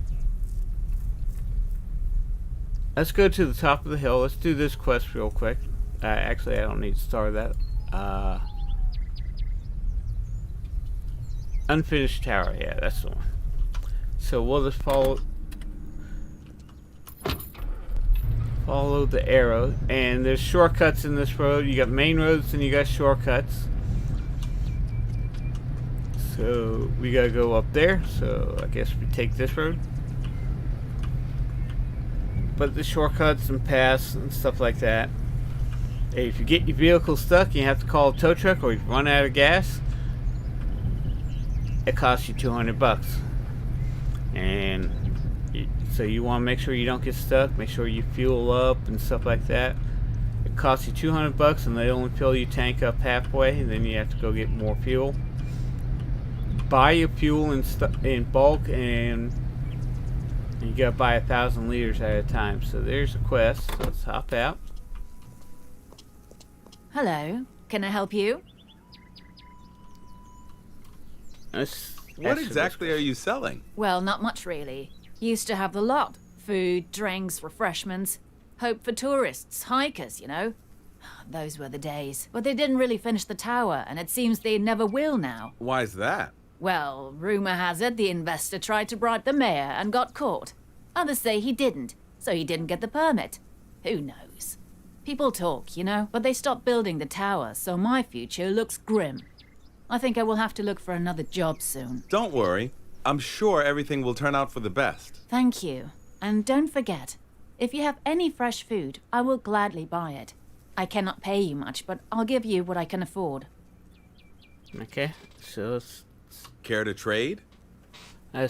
let's go to the top of the hill. Let's do this quest real quick. Actually, I don't need to start that. Unfinished tower. Yeah, that's the one. So we'll just follow the arrow, and there's shortcuts in this road. You got main roads and you got shortcuts. So we gotta go up there, so I guess we take this road. But the shortcuts and paths and stuff like that. If you get your vehicle stuck, you have to call a tow truck, or you run out of gas, it costs you $200. And so you want to make sure you don't get stuck, make sure you fuel up and stuff like that. It costs you $200, and they only fill your tank up halfway, and then you have to go get more fuel. Buy your fuel in bulk, and you gotta buy 1,000 liters at a time. So there's a quest. So let's hop out. Hello, can I help you? What exactly are you selling? Well, not much really. Used to have the lot. Food, drinks, refreshments. Hope for tourists, hikers, you know. Those were the days. But they didn't really finish the tower, and it seems they never will now. Why's that? Well, rumor has it the investor tried to bribe the mayor and got caught. Others say he didn't, so he didn't get the permit. Who knows? People talk, you know, but they stopped building the tower, so my future looks grim. I think I will have to look for another job soon. Don't worry. I'm sure everything will turn out for the best. Thank you. And don't forget, if you have any fresh food, I will gladly buy it. I cannot pay you much, but I'll give you what I can afford. Okay, so let's Care to trade?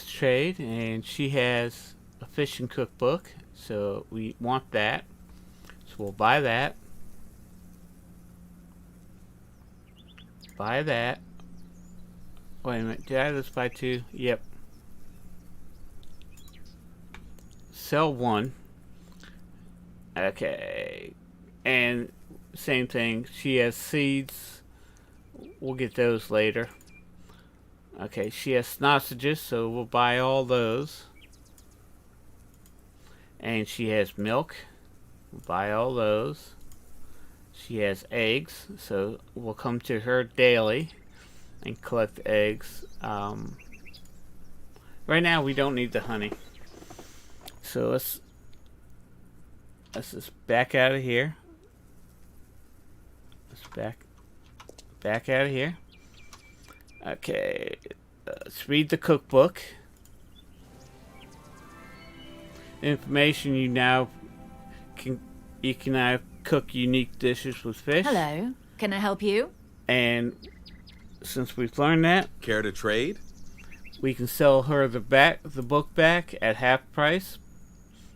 trade, and she has a fishing cookbook, so we want that. So we'll buy that. Buy that. Wait a minute, did I just buy two? Yep. Sell one. Okay. And same thing, she has seeds. We'll get those later. Okay, she has sausages, so we'll buy all those. And she has milk. We'll buy all those. She has eggs, so we'll come to her daily and collect eggs. Right now we don't need the honey. So let's just back out of here. Let's back out of here. Okay, let's read the cookbook. Information: you can now cook unique dishes with fish. Hello, can I help you? And since we've learned that, Care to trade? we can sell her the book back at half price,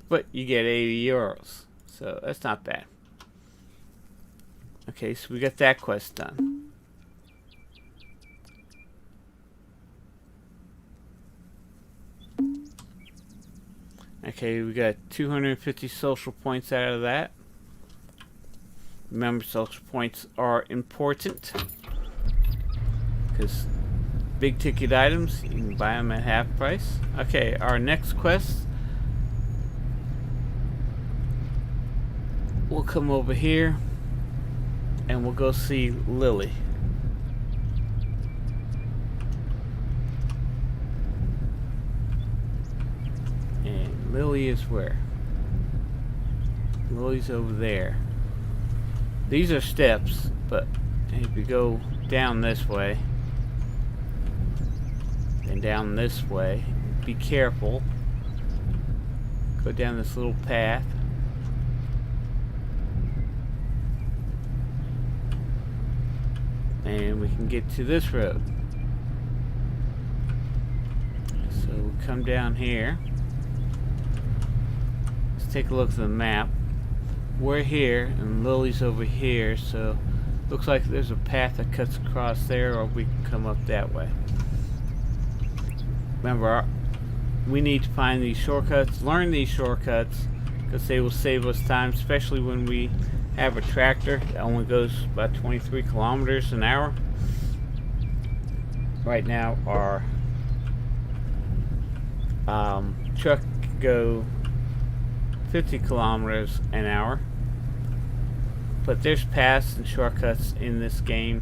but you get €80, so that's not bad. Okay, so we got that quest done. Okay, we got 250 social points out of that. Remember, social points are important because big ticket items, you can buy them at half price. Okay, our next quest, we'll come over here and we'll go see Lily. And Lily is where? Lily's over there. These are steps, but if you go down this way and down this way, be careful. Go down this little path. And we can get to this road. So we come down here. Let's take a look at the map. We're here and Lily's over here, so looks like there's a path that cuts across there, or we can come up that way. Remember, we need to find these shortcuts, learn these shortcuts, because they will save us time, especially when we have a tractor that only goes about 23 kilometers an hour. Right now our truck can go 50 kilometers an hour, but there's paths and shortcuts in this game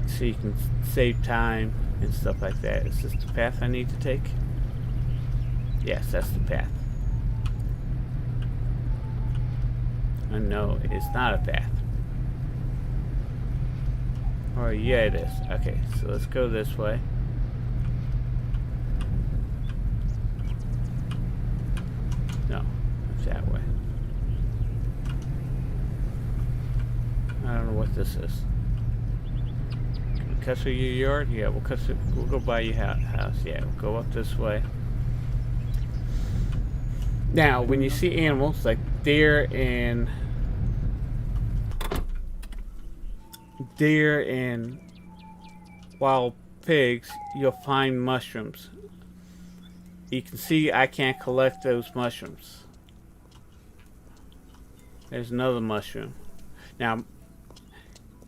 so you can save time and stuff like that. Is this the path I need to take? Yes, that's the path. Oh, no, it's not a path. Or yeah, it is. Okay, so let's go this way. No, it's that way. I don't know what this is. Can we cut through your yard? Yeah, we'll cut through, we'll go by your house. Yeah, we'll go up this way. Now, when you see animals like deer and wild pigs, you'll find mushrooms. You can see I can't collect those mushrooms. There's another mushroom. Now,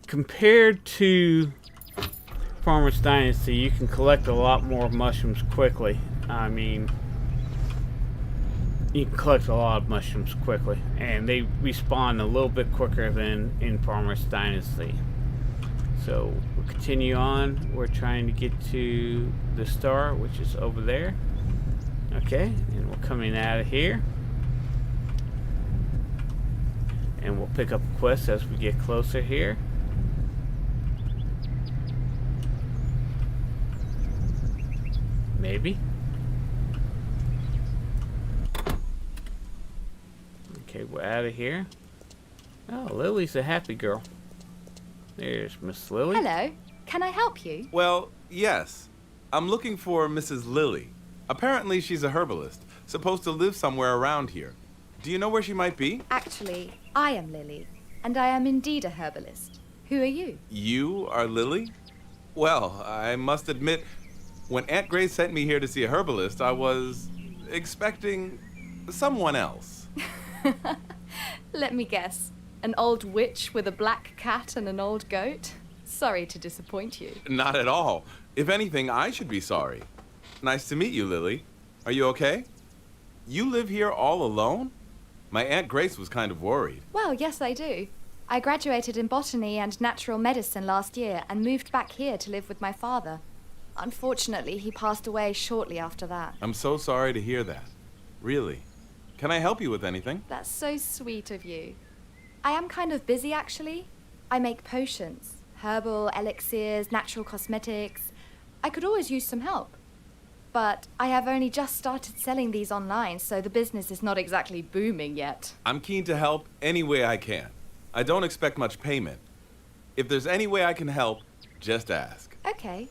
compared to Farmer's Dynasty, you can collect a lot more mushrooms quickly. I mean, you can collect a lot of mushrooms quickly, and they respawn a little bit quicker than in Farmer's Dynasty. So we'll continue on. We're trying to get to the star, which is over there. Okay, and we're coming out of here, and we'll pick up a quest as we get closer here. Maybe. Okay, we're out of here. Oh, Lily's a happy girl. There's Miss Lily. Hello. Can I help you? Well, yes. I'm looking for Mrs. Lily. Apparently she's a herbalist, supposed to live somewhere around here. Do you know where she might be? Actually, I am Lily, and I am indeed a herbalist. Who are you? You are Lily? Well, I must admit, when Aunt Grace sent me here to see a herbalist, I was expecting someone else. Let me guess. An old witch with a black cat and an old goat? Sorry to disappoint you. Not at all. If anything, I should be sorry. Nice to meet you, Lily. Are you okay? You live here all alone? My Aunt Grace was kind of worried. Well, yes, I do. I graduated in botany and natural medicine last year and moved back here to live with my father. Unfortunately, he passed away shortly after that. I'm so sorry to hear that. Really. Can I help you with anything? That's so sweet of you. I am kind of busy, actually. I make potions, herbal elixirs, natural cosmetics. I could always use some help. But I have only just started selling these online, so the business is not exactly booming yet. I'm keen to help any way I can. I don't expect much payment. If there's any way I can help, just ask. Okay.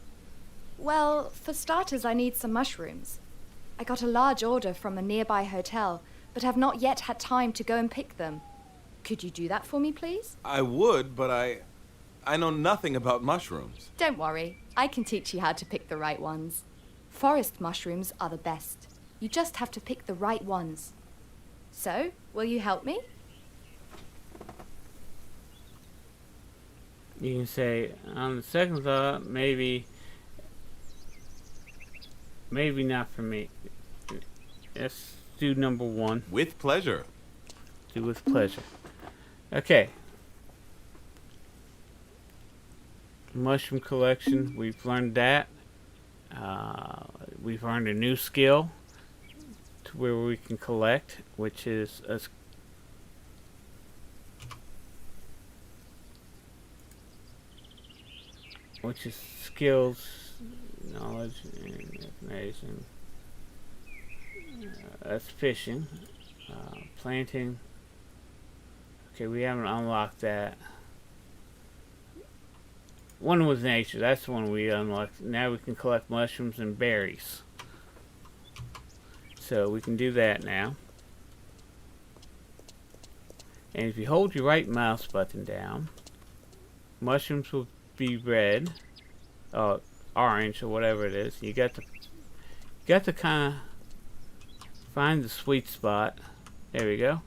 Well, for starters, I need some mushrooms. I got a large order from a nearby hotel, but have not yet had time to go and pick them. Could you do that for me, please? I would, but I know nothing about mushrooms. Don't worry, I can teach you how to pick the right ones. Forest mushrooms are the best. You just have to pick the right ones. So, will you help me? You can say, on the second thought, maybe not for me. Let's do number 1. With pleasure. Do with pleasure. Okay. Mushroom collection, we've learned that. We've earned a new skill to where we can collect, which is skills, knowledge, and information. That's fishing, planting. Okay, we haven't unlocked that. One was nature. That's the one we unlocked. Now we can collect mushrooms and berries. So we can do that now. And if you hold your right mouse button down, mushrooms will be red, orange, or whatever it is. You got to kind of find the sweet spot. There we go.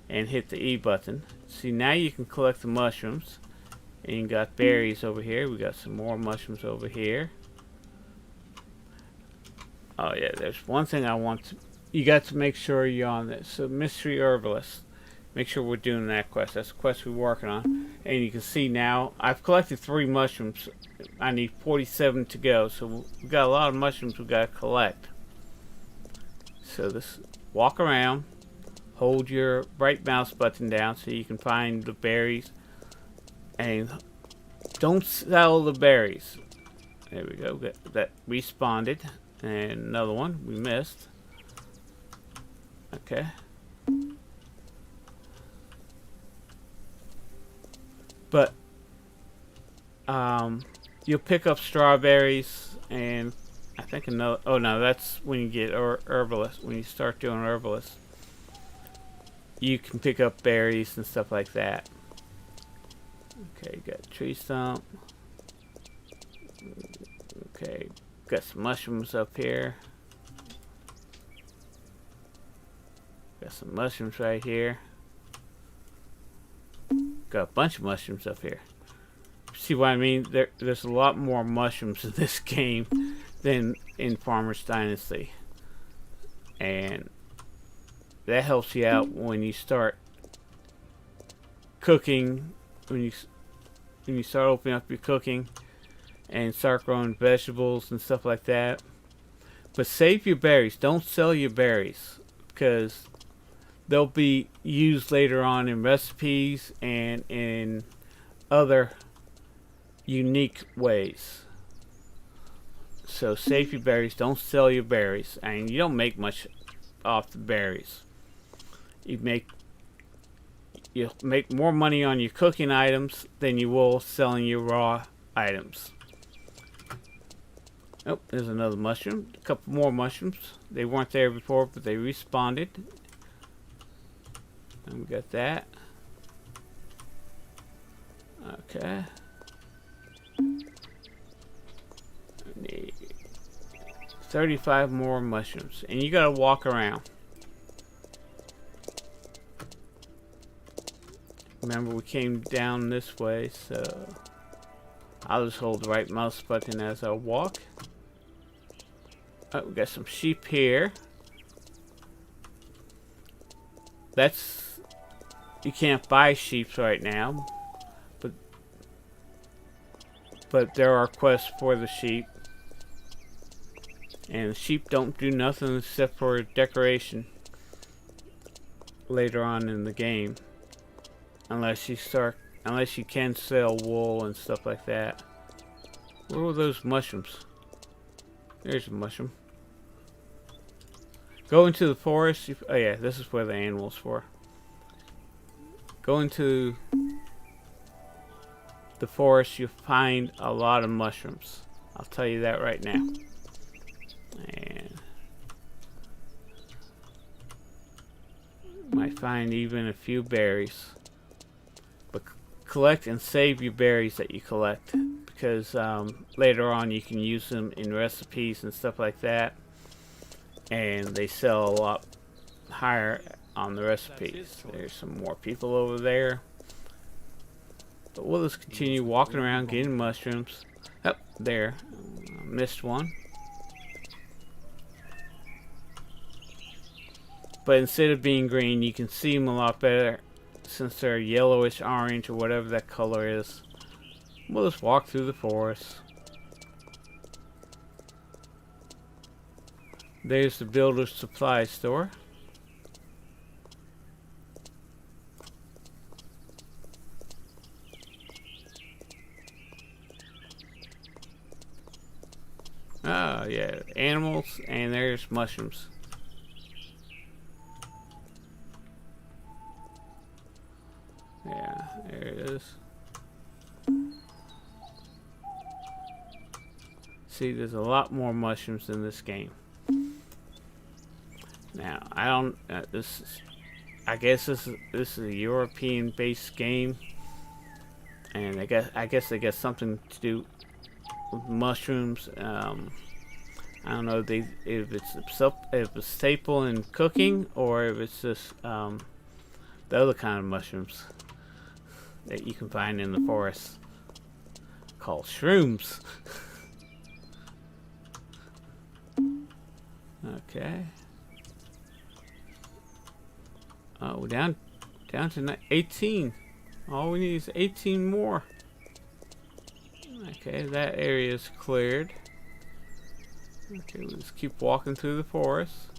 And hit the E button. See, now you can collect the mushrooms. And you got berries over here. We got some more mushrooms over here. Oh yeah, there's one thing I want to... You got to make sure you're on this. So, mystery herbalist. Make sure we're doing that quest. That's the quest we're working on. And you can see now, I've collected 3 mushrooms. I need 47 to go. So, we've got a lot of mushrooms we've got to collect. So, this... Walk around. Hold your right mouse button down so you can find the berries. And don't sell the berries. There we go. That respawned. And another one we missed. Okay. But you'll pick up strawberries and I think another. Oh no, that's when you get herbalist. When you start doing herbalist, you can pick up berries and stuff like that. Okay, got tree stump. Okay, got some mushrooms up here. Got some mushrooms right here. Got a bunch of mushrooms up here. See what I mean? There's a lot more mushrooms in this game than in Farmer's Dynasty. And that helps you out when you start cooking, when you start opening up your cooking and start growing vegetables and stuff like that. But save your berries. Don't sell your berries because they'll be used later on in recipes and in other unique ways. So save your berries. Don't sell your berries. And you don't make much off the berries. You'll make more money on your cooking items than you will selling your raw items. Oh, there's another mushroom. A couple more mushrooms. They weren't there before, but they respawned. And we got that. Okay. I need 35 more mushrooms. And you gotta walk around. Remember, we came down this way, so I'll just hold the right mouse button as I walk. Oh, we got some sheep here. You can't buy sheep right now, but there are quests for the sheep, and the sheep don't do nothing except for decoration later on in the game, unless you can sell wool and stuff like that. Where were those mushrooms? There's a mushroom. Go into the forest. Oh yeah, this is where the animals were. Go into the forest, you'll find a lot of mushrooms. I'll tell you that right now. And might find even a few berries. collect and save your berries that you collect, because later on you can use them in recipes and stuff like that, and they sell a lot higher on the recipes. There's some more people over there, but we'll just continue walking around getting mushrooms. Oh, there, missed one. But instead of being green, you can see them a lot better since they're yellowish orange or whatever that color is. We'll just walk through the forest. There's the builder's supply store. Oh yeah, animals, and there's mushrooms. Yeah, there it is. See, there's a lot more mushrooms in this game. Now, I don't. I guess this is a European-based game, and I guess they got something to do with mushrooms. I don't know if it's a staple in cooking or if it's just the other kind of mushrooms that you can find in the forest called shrooms. Okay. Oh, we're down to 18. All we need is 18 more. Okay, that area is cleared. Okay, we'll just keep walking through the forest.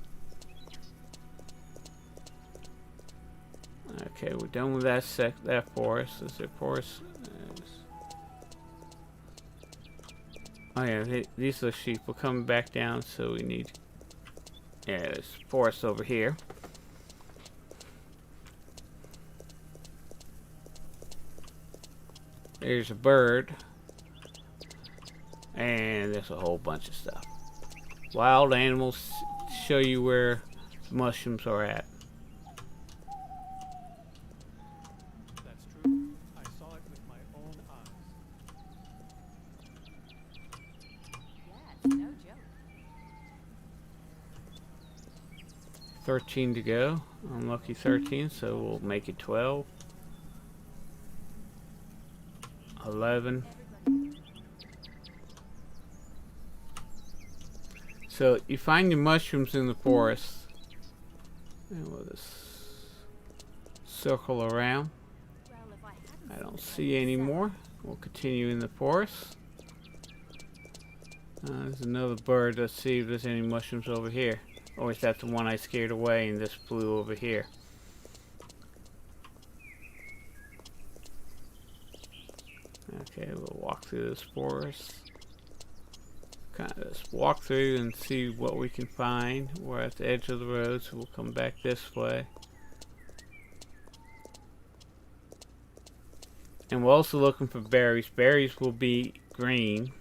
Okay, we're done with that forest. Is there forest? Oh yeah, these are sheep. We're coming back down, so we need. Yeah, there's forest over here. There's a bird. And there's a whole bunch of stuff. Wild animals show you where mushrooms are at. That's true. I saw it with my own eyes. Yeah, it's no joke. 13 to go. Unlucky 13, so we'll make it 12. 11. So you find your mushrooms in the forest, and we'll just circle around. I don't see any more. We'll continue in the forest. There's another bird. Let's see if there's any mushrooms over here. Or is that the one I scared away and just flew over here? Okay, we'll walk through this forest. Kind of just walk through and see what we can find. We're at the edge of the road, so we'll come back this way. And we're also looking for berries. Berries will be green,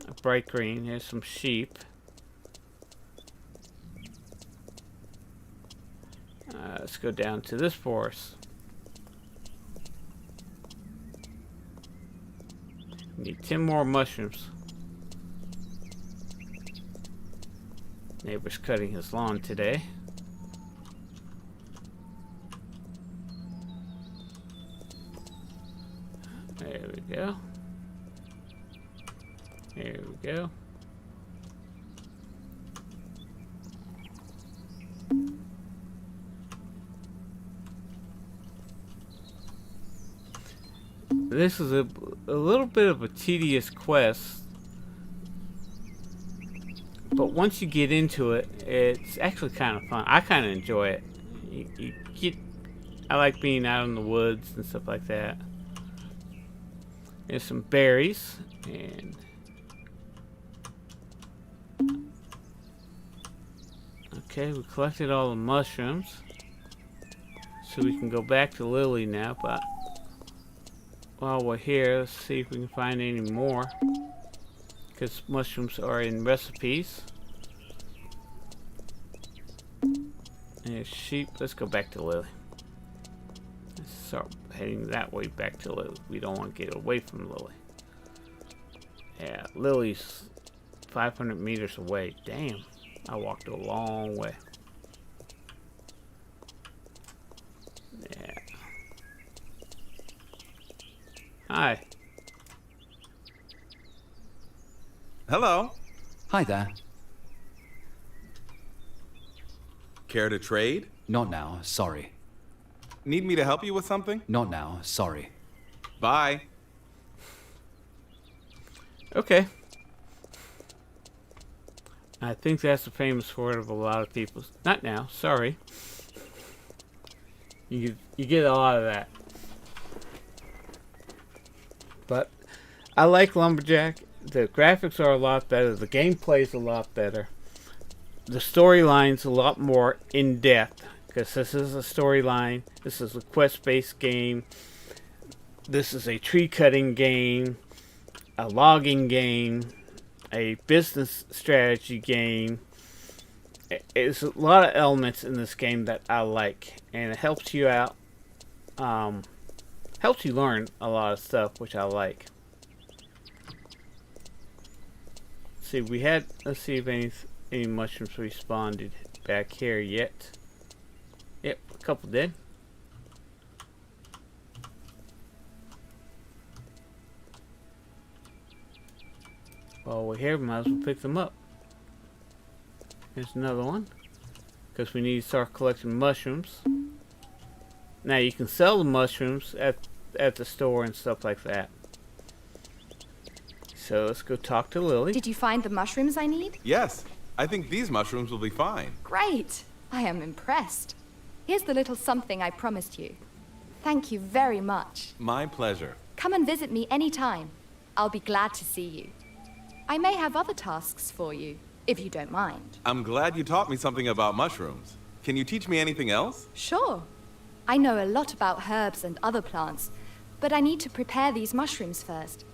a bright green. Here's some sheep. Let's go down to this forest. Need 10 more mushrooms. Neighbor's cutting his lawn today. There we go. There we go. This is a little bit of a tedious quest, but once you get into it, it's actually kind of fun. I kind of enjoy it. I like being out in the woods and stuff like that. There's some berries, and okay, we collected all the mushrooms, so we can go back to Lily now. But while we're here, let's see if we can find any more, because mushrooms are in recipes. There's sheep. Let's go back to Lily. Let's start heading that way back to Lily. We don't want to get away from Lily. Yeah, Lily's 500 meters away. Damn, I walked a long way. Yeah. Hi. Hello. Hi there. Care to trade? Not now, sorry. Need me to help you with something? Not now, sorry. Bye. Okay. I think that's the famous word of a lot of people. Not now, sorry. You get a lot of that. But I like Lumberjack. The graphics are a lot better. The gameplay is a lot better. The storyline's a lot more in-depth. Because this is a storyline. This is a quest-based game. This is a tree-cutting game. A logging game. A business strategy game. It's a lot of elements in this game that I like. And it helps you out. Helps you learn a lot of stuff, which I like. See, we had, let's see if any mushrooms responded back here yet. Yep, a couple did. While we're here, we might as well pick them up. There's another one. Because we need to start collecting mushrooms. Now you can sell the mushrooms at the store and stuff like that. So let's go talk to Lily. Did you find the mushrooms I need? Yes. I think these mushrooms will be fine. Great! I am impressed. Here's the little something I promised you. Thank you very much. My pleasure. Come and visit me anytime. I'll be glad to see you. I may have other tasks for you, if you don't mind. I'm glad you taught me something about mushrooms. Can you teach me anything else? Sure. I know a lot about herbs and other plants, but I need to prepare these mushrooms first.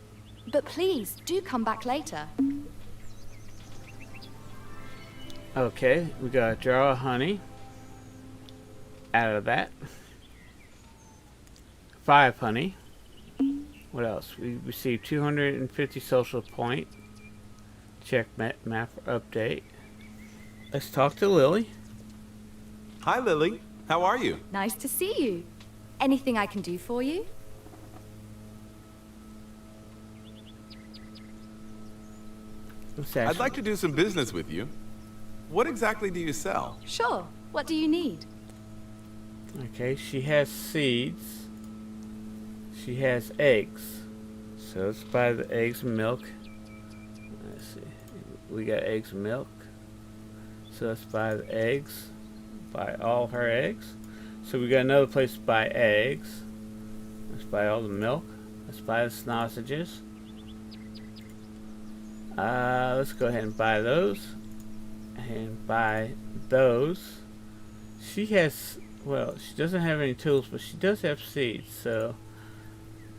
But please, do come back later. Okay, we got a jar of honey. Out of that. 5 honey. What else? We received 250 social point. Check map for update. Let's talk to Lily. Hi, Lily. How are you? Nice to see you. Anything I can do for you? I'd like to do some business with you. What exactly do you sell? Sure. What do you need? Okay, she has seeds. She has eggs. So let's buy the eggs and milk. Let's see. We got eggs and milk. So let's buy the eggs. Buy all her eggs. So we got another place to buy eggs. Let's buy all the milk. Let's buy the sausages. Let's go ahead and buy those. And buy those. She has, well, she doesn't have any tools, but she does have seeds, so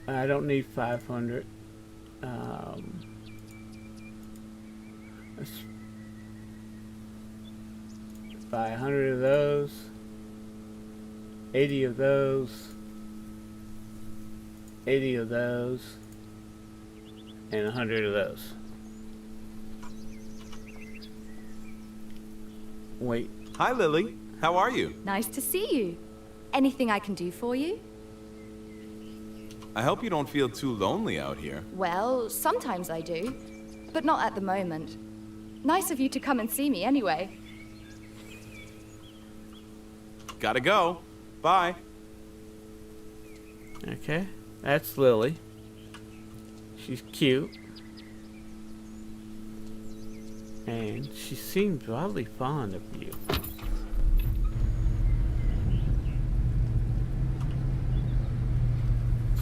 I don't need 500. Let's buy 100 of those, 80 of those, 80 of those, and 100 of those. Wait. Hi, Lily. How are you? Nice to see you. Anything I can do for you? I hope you don't feel too lonely out here. Well, sometimes I do, but not at the moment. Nice of you to come and see me anyway. Gotta go. Bye. Okay, that's Lily. She's cute. And she seems oddly fond of you.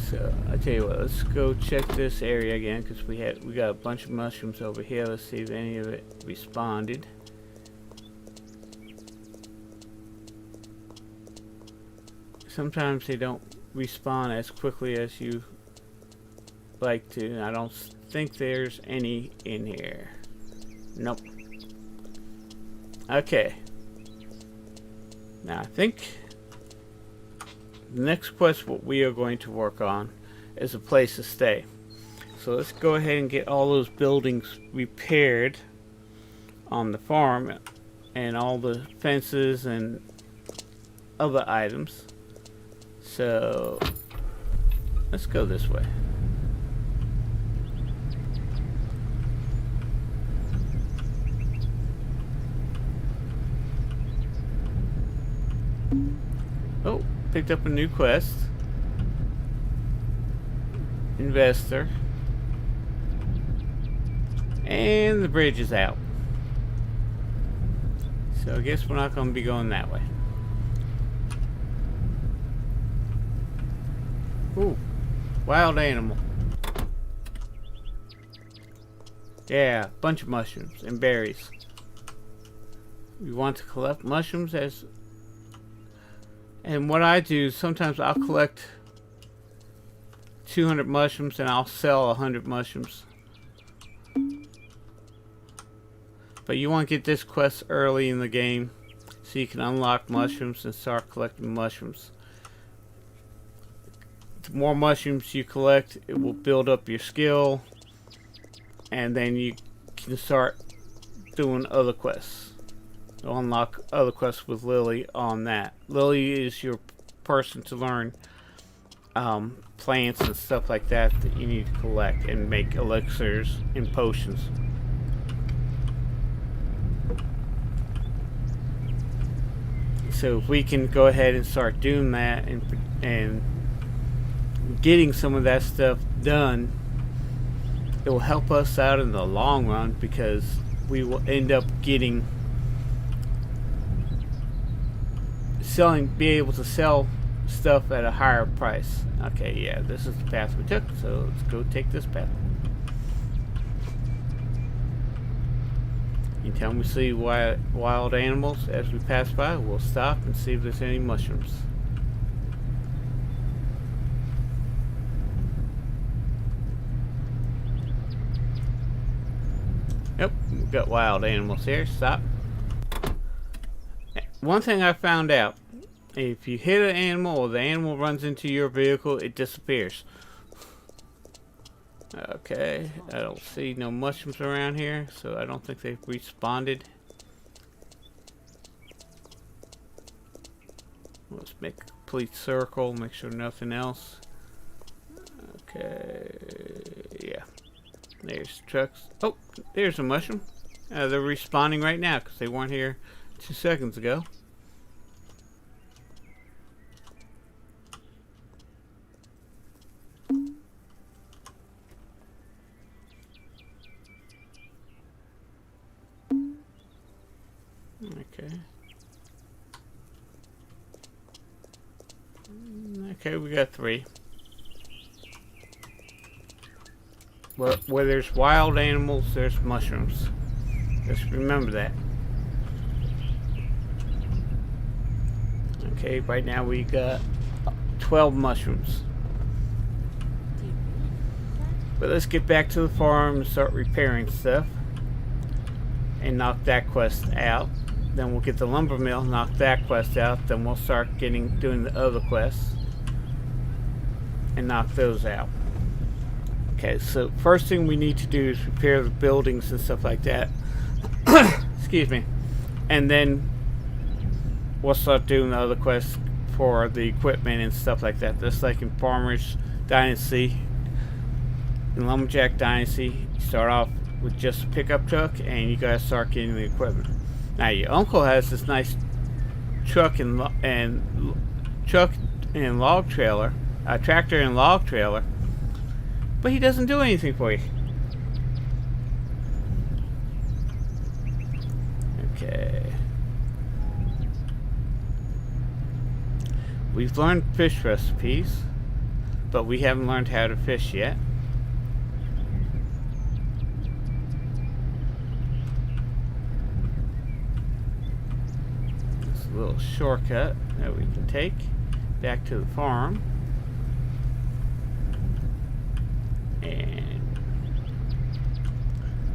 So I tell you what, let's go check this area again because we got a bunch of mushrooms over here. Let's see if any of it responded. Sometimes they don't respawn as quickly as you like to. I don't think there's any in here. Nope. Okay. Now I think the next quest what we are going to work on is a place to stay. So let's go ahead and get all those buildings repaired on the farm and all the fences and other items. So let's go this way. Oh, picked up a new quest. Investor. And the bridge is out. So I guess we're not going to be going that way. Ooh, wild animal. Yeah, bunch of mushrooms and berries. We want to collect mushrooms as... And what I do, sometimes I'll collect 200 mushrooms and I'll sell 100 mushrooms. But you want to get this quest early in the game so you can unlock mushrooms and start collecting mushrooms. The more mushrooms you collect, it will build up your skill, and then you can start doing other quests. You'll unlock other quests with Lily on that. Lily is your person to learn plants and stuff like that that you need to collect and make elixirs and potions. So if we can go ahead and start doing that and getting some of that stuff done, it will help us out in the long run because we will end up getting be able to sell stuff at a higher price. Okay, yeah, this is the path we took, so let's go take this path. Anytime we see wild animals as we pass by, we'll stop and see if there's any mushrooms. Yep, we've got wild animals here. Stop. One thing I found out, if you hit an animal or the animal runs into your vehicle, it disappears. Okay, I don't see no mushrooms around here, so I don't think they've respawned. Let's make a complete circle, make sure nothing else. Okay, yeah. There's trucks. Oh, there's a mushroom. They're respawning right now because they weren't here 2 seconds ago. Okay, we got 3. Where there's wild animals, there's mushrooms. Just remember that. Okay, right now we got 12 mushrooms. But let's get back to the farm and start repairing stuff. And knock that quest out. Then we'll get the lumber mill, knock that quest out. Then we'll start doing the other quests. And knock those out. Okay, so first thing we need to do is repair the buildings and stuff like that. Excuse me. And then we'll start doing the other quests for the equipment and stuff like that. Just like in Farmer's Dynasty. In Lumberjack Dynasty, you start off with just a pickup truck and you guys start getting the equipment. Now your uncle has this nice truck and log trailer. A tractor and log trailer, but he doesn't do anything for you. Okay. We've learned fish recipes, but we haven't learned how to fish yet. It's a little shortcut that we can take back to the farm. And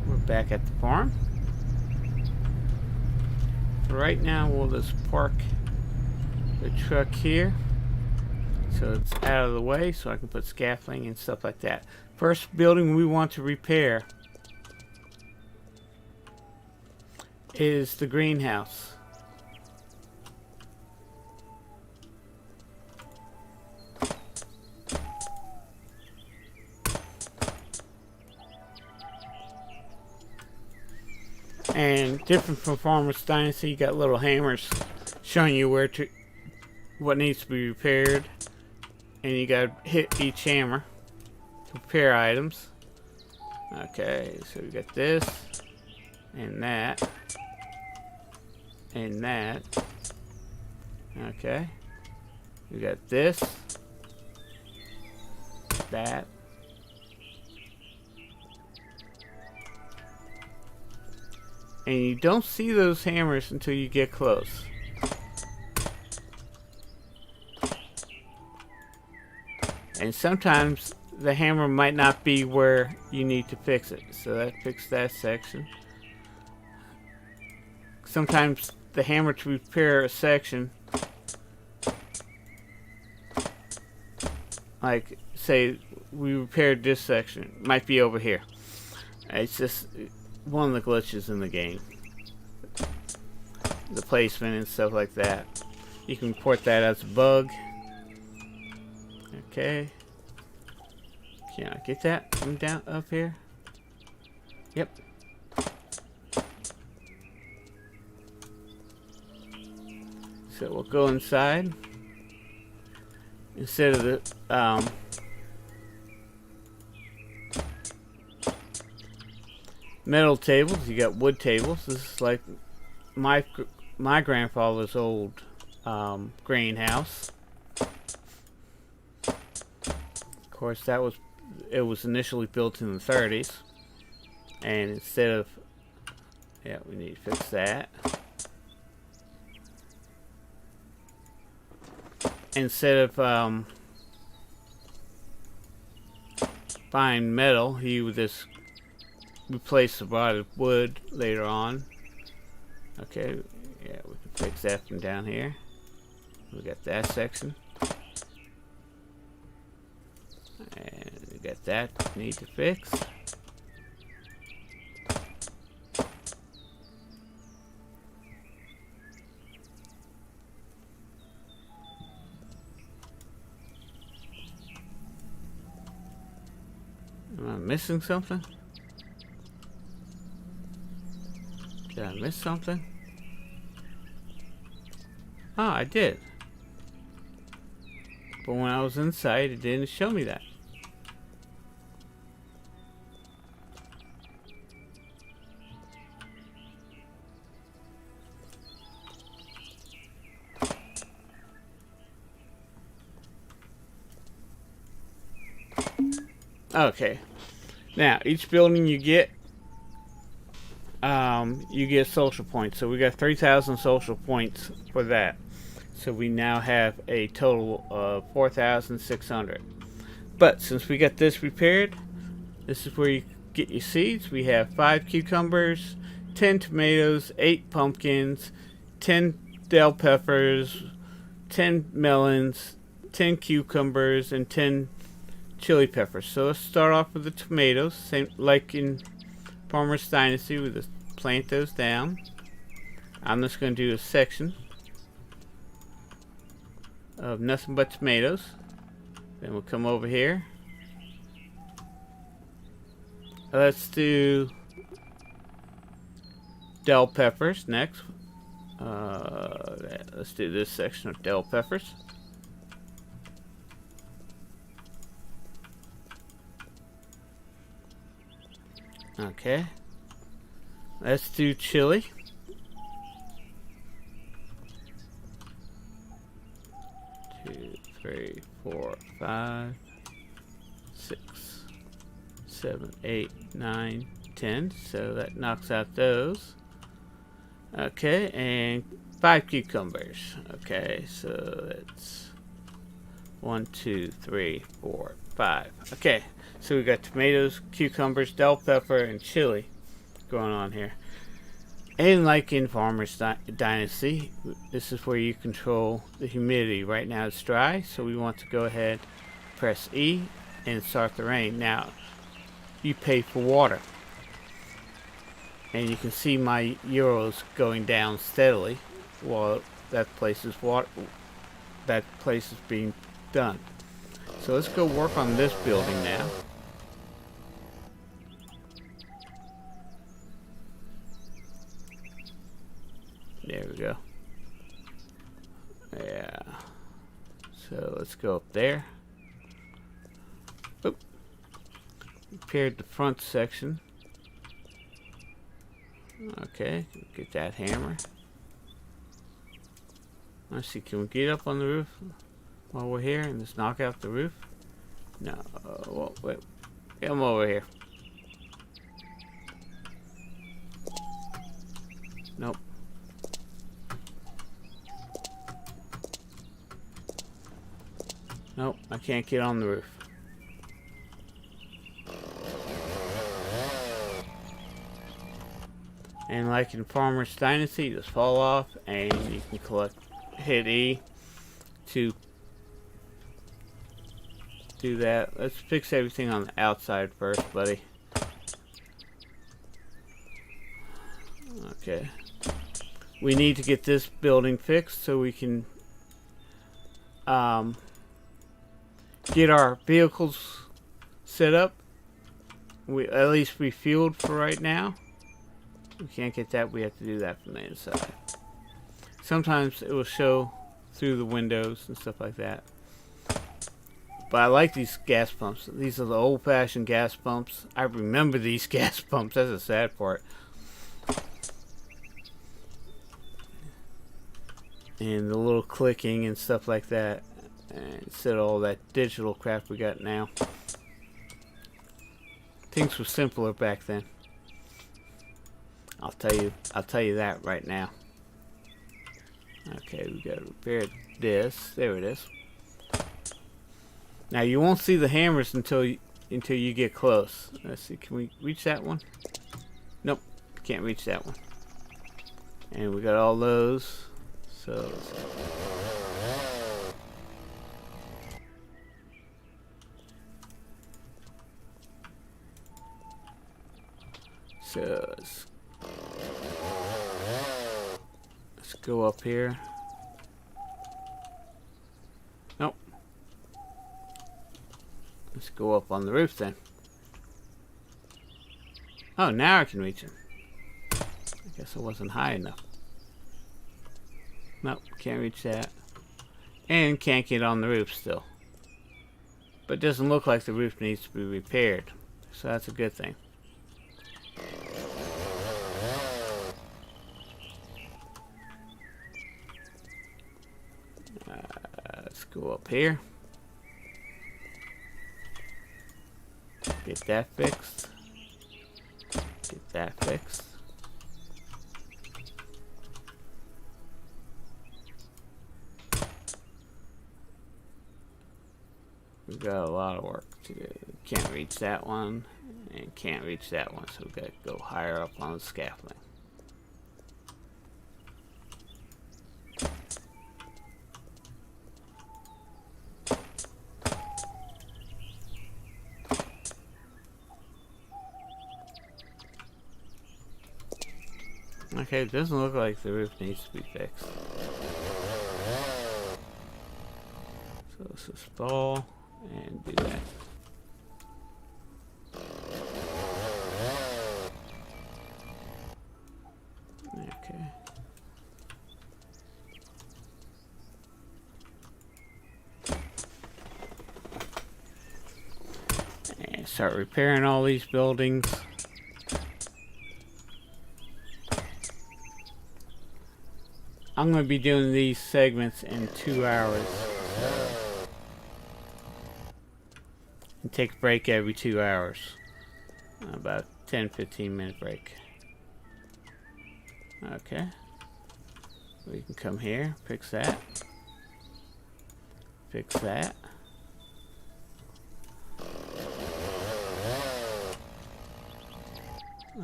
we're back at the farm. So right now we'll just park the truck here. So it's out of the way so I can put scaffolding and stuff like that. First building we want to repair is the greenhouse. And different from Farmer's Dynasty, you got little hammers showing you what needs to be repaired, and you gotta hit each hammer to repair items. Okay, so we got this, and that, and that. Okay, we got this, that. And you don't see those hammers until you get close. And sometimes the hammer might not be where you need to fix it. So that fixed that section. Sometimes the hammer to repair a section, like say we repaired this section, might be over here. It's just one of the glitches in the game. The placement and stuff like that. You can report that as a bug. Okay. Can I get that from down up here? Yep. So we'll go inside. Instead of the metal tables, you got wood tables. This is like my grandfather's old greenhouse. Of course, it was initially built in the 30s, and instead of we need to fix that. Instead of buying metal, he would just replace the rotted wood later on. Okay, yeah, we can fix that from down here. We got that section. And we got that need to fix. Am I missing something? Did I miss something? Oh, I did. But when I was inside, it didn't show me that. Okay. Now, each building you get social points. So we got 3,000 social points for that. So we now have a total of 4,600. But since we got this repaired, this is where you get your seeds. We have 5 cucumbers, 10 tomatoes, 8 pumpkins, 10 bell peppers, 10 melons, 10 cucumbers, and 10 chili peppers. So let's start off with the tomatoes. Same like in Farmer's Dynasty, we just plant those down. I'm just going to do a section of nothing but tomatoes. Then we'll come over here. Let's do bell peppers next. Let's do this section of bell peppers. Okay. Let's do chili. Two, 3, 4, 5, 6, 7, 8, 9, 10. So that knocks out those. Okay, and 5 cucumbers. Okay, so that's 1, 2, 3, 4, 5. Okay, so we got tomatoes, cucumbers, bell pepper, and chili going on here. And like in Farmer's Dynasty, this is where you control the humidity. Right now it's dry, so we want to go ahead, press E, and start the rain. Now, you pay for water. And you can see my euros going down steadily while that place is being done. So let's go work on this building now. There we go. Yeah. So let's go up there. Oop. Repaired the front section. Okay, get that hammer. Let's see, can we get up on the roof while we're here and just knock out the roof? No, well, wait. Come over here. Nope. Nope, I can't get on the roof. And like in Farmer's Dynasty, you just fall off and you can hit E to do that. Let's fix everything on the outside first, buddy. Okay. We need to get this building fixed so we can get our vehicles set up. We at least refueled for right now. We can't get that. We have to do that from the inside. Sometimes it will show through the windows and stuff like that. But I like these gas pumps. These are the old-fashioned gas pumps. I remember these gas pumps. That's the sad part. And the little clicking and stuff like that. And instead of all that digital crap we got now. Things were simpler back then. I'll tell you that right now. Okay, we gotta repair this. There it is. Now you won't see the hammers until you get close. Let's see, can we reach that one? Nope, can't reach that one. And we got all those. So let's go up here. Nope. Let's go up on the roof then. Oh, now I can reach him. I guess I wasn't high enough. Nope, can't reach that. And can't get on the roof still. But it doesn't look like the roof needs to be repaired. So that's a good thing. Let's go up here. Get that fixed. Get that fixed. We've got a lot of work to do. Can't reach that one, and can't reach that one, so we've got to go higher up on the scaffolding. Okay, it doesn't look like the roof needs to be fixed. So let's install and do that. Okay. And start repairing all these buildings. I'm going to be doing these segments in 2 hours. And take a break every 2 hours. About 10-15 minute break. Okay. We can come here, fix that. Fix that.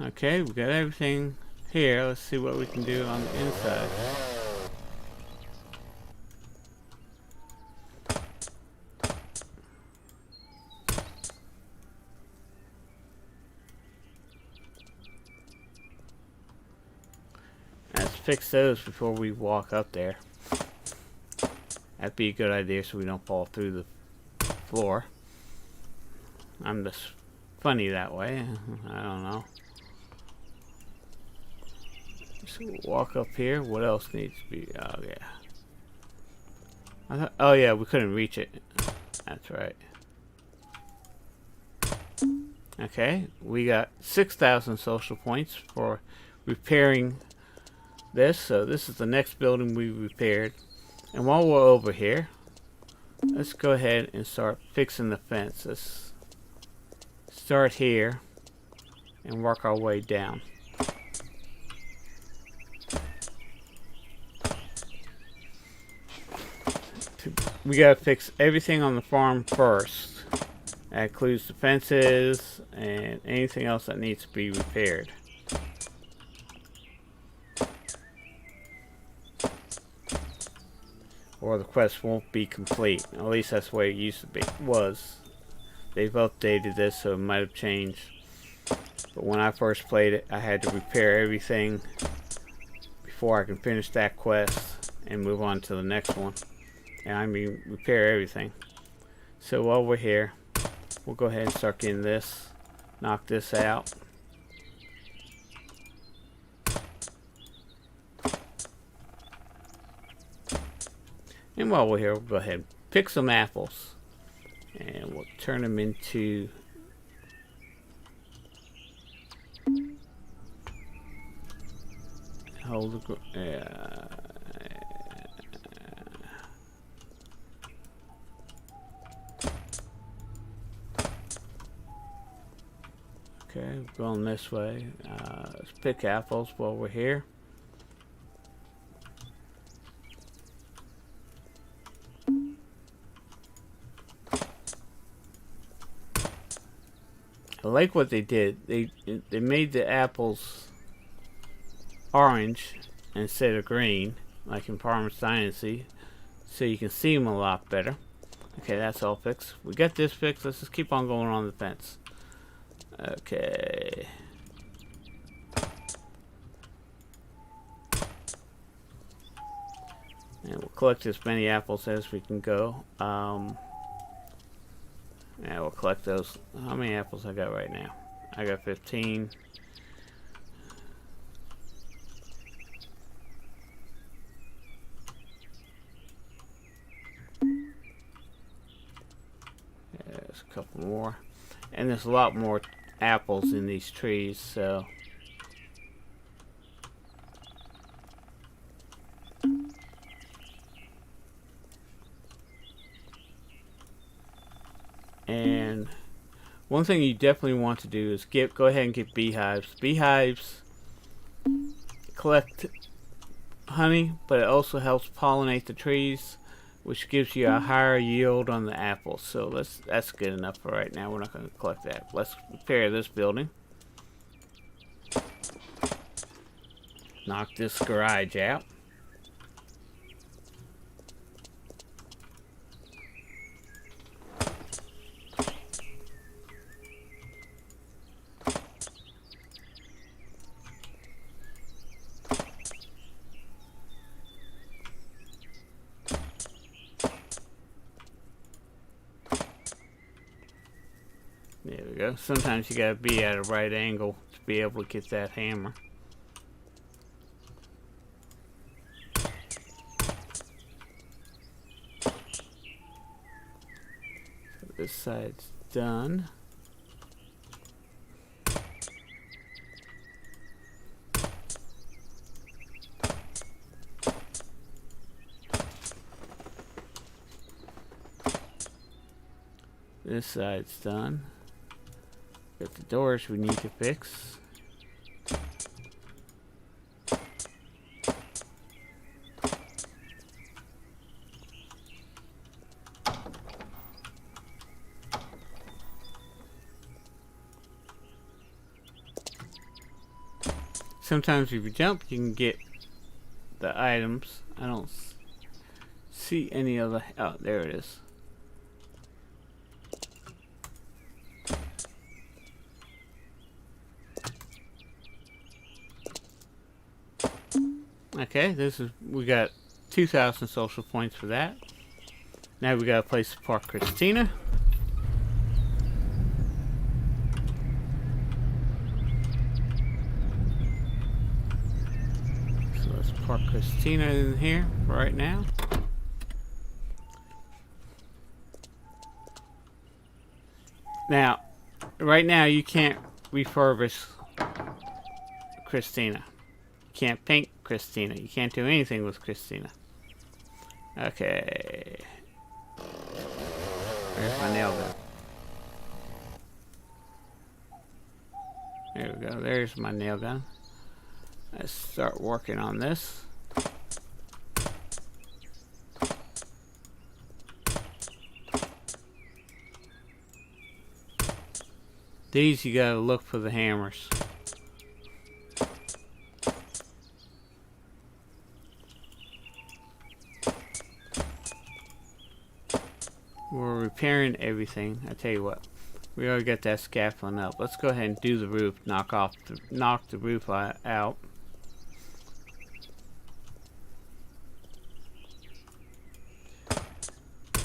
Okay, we got everything here. Let's see what we can do on the inside. Let's fix those before we walk up there. That'd be a good idea so we don't fall through the floor. I'm just funny that way. I don't know. So we'll walk up here. What else needs to be? Oh yeah. Oh yeah, we couldn't reach it. That's right. Okay, we got 6,000 social points for repairing this. So this is the next building we repaired. And while we're over here, let's go ahead and start fixing the fence. Let's start here and work our way down. We gotta fix everything on the farm first. That includes the fences and anything else that needs to be repaired. Or the quest won't be complete. At least that's the way it used to be. They've updated this, so it might have changed. But when I first played it, I had to repair everything before I can finish that quest and move on to the next one. And I mean, repair everything. So while we're here, we'll go ahead and start getting this. Knock this out. And while we're here, we'll go ahead and pick some apples. And we'll turn them into okay, going this way. Let's pick apples while we're here. I like what they did. They made the apples orange instead of green, like in Farmer's Dynasty, so you can see them a lot better. Okay, that's all fixed. We got this fixed. Let's just keep on going on the fence. Okay. And we'll collect as many apples as we can go. Yeah, we'll collect those. How many apples I got right now? I got 15. There's a couple more. And there's a lot more apples in these trees, so and one thing you definitely want to do is go ahead and get beehives. Beehives collect honey, but it also helps pollinate the trees, which gives you a higher yield on the apples. So that's good enough for right now. We're not going to collect that. Let's repair this building. Knock this garage out. There we go. Sometimes you gotta be at a right angle to be able to get that hammer. So this side's done. This side's done. Got the doors we need to fix. sometimes if you jump, you can get the items. I don't see any other. Oh, there it is. Okay, we got 2,000 social points for that. Now we got a place to park Christina. So let's park Christina in here right now. Now, right now you can't refurbish Christina. You can't paint Christina. You can't do anything with Christina. Okay. There's my nail gun. There we go. There's my nail gun. Let's start working on this. These you gotta look for the hammers. We're repairing everything. I tell you what, we gotta get that scaffolding up. Let's go ahead and do the roof. Knock the roof out.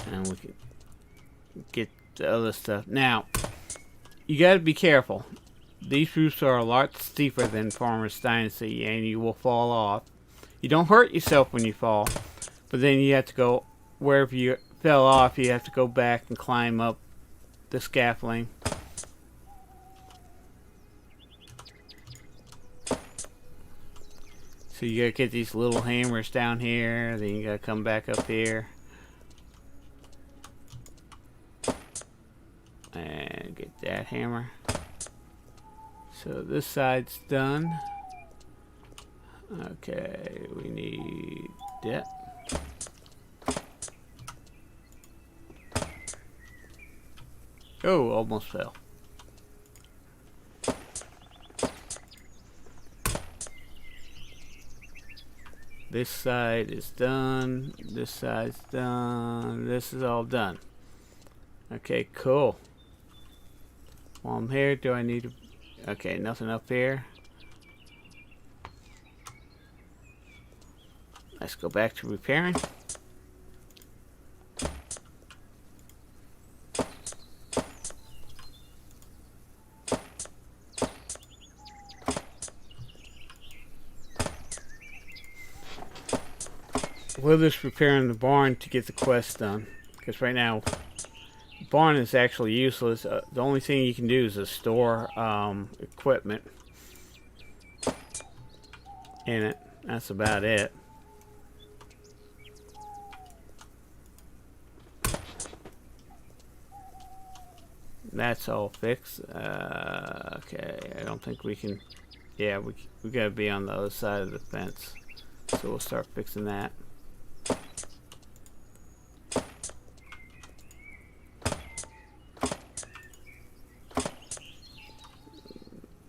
And we can get the other stuff. Now, you gotta be careful. These roofs are a lot steeper than Farmer's Dynasty, and you will fall off. You don't hurt yourself when you fall, but then you have to go wherever you fell off. You have to go back and climb up the scaffolding. So you gotta get these little hammers down here. Then you gotta come back up here and get that hammer. So this side's done. Okay, we need that. Oh, almost fell. This side is done. This side's done. This is all done. Okay, cool. While I'm here, do I need to... Okay, nothing up here. Let's go back to repairing. We're just repairing the barn to get the quest done. Because right now, the barn is actually useless. The only thing you can do is store equipment in it. That's about it. That's all fixed. Okay, I don't think we can... Yeah, we gotta be on the other side of the fence. So we'll start fixing that.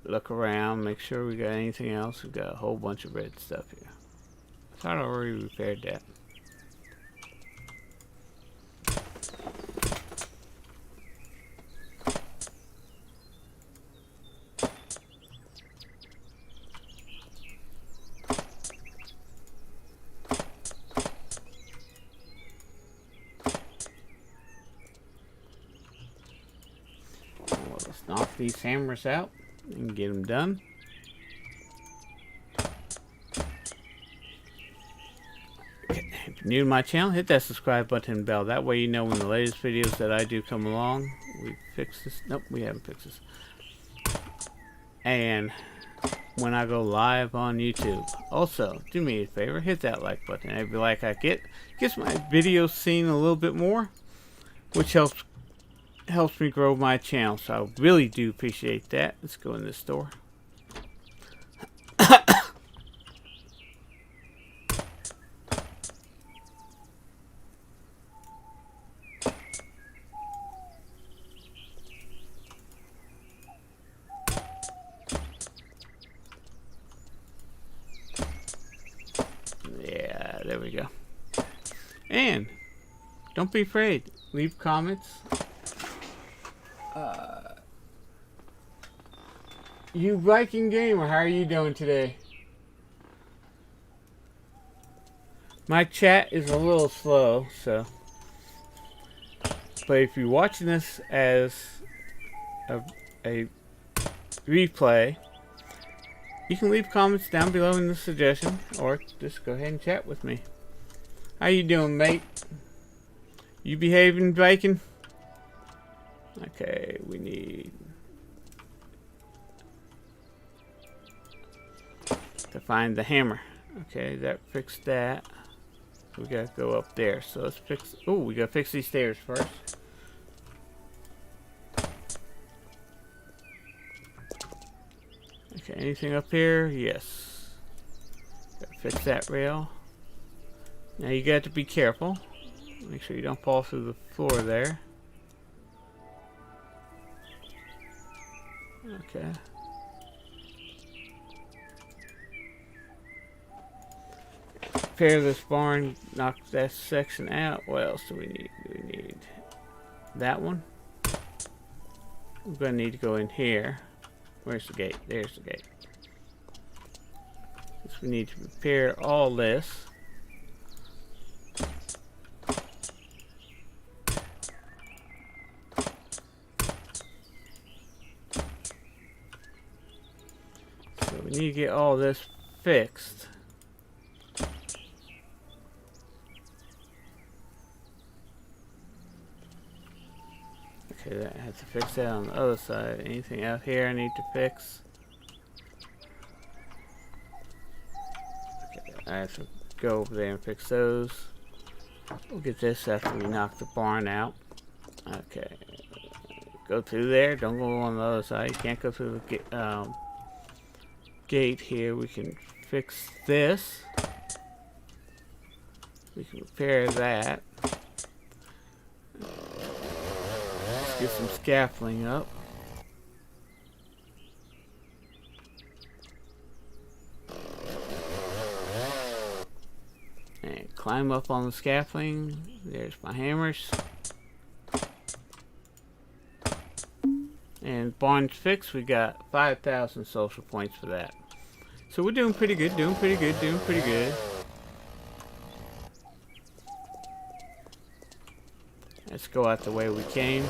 Look around, make sure we got anything else. We got a whole bunch of red stuff here. I thought I already repaired that. Well, let's knock these hammers out and get them done. Okay, if you're new to my channel, hit that subscribe button and bell. That way you know when the latest videos that I do come along. We fixed this. Nope, we haven't fixed this. And when I go live on YouTube. Also, do me a favor, hit that like button. Every like I get gets my videos seen a little bit more, which helps me grow my channel, so I really do appreciate that. Let's go in this store. And don't be afraid. Leave comments. You Viking Gamer, how are you doing today? My chat is a little slow, so. But if you're watching this as a replay, you can leave comments down below in the suggestion, or just go ahead and chat with me. How you doing, mate? You behaving, Viking? Okay, we need to find the hammer. Okay, that fixed that. We gotta go up there. So let's fix. Oh, we gotta fix these stairs first. Okay, anything up here? Yes. Gotta fix that rail. Now you got to be careful. Make sure you don't fall through the floor there. Okay. Repair this barn, knock that section out. What else do we need? We need that one. We're gonna need to go in here. Where's the gate? There's the gate. So we need to repair all this. So we need to get all this fixed. Okay, that has to fix that on the other side. Anything out here I need to fix? Okay, I have to go over there and fix those. We'll get this after we knock the barn out. Okay, go through there. Don't go on the other side. You can't go through the gate here. We can fix this. We can repair that. Get some scaffolding up. And climb up on the scaffolding. There's my hammers. And barn's fixed. We got 5,000 social points for that. So we're doing pretty good, doing pretty good, doing pretty good. Let's go out the way we came.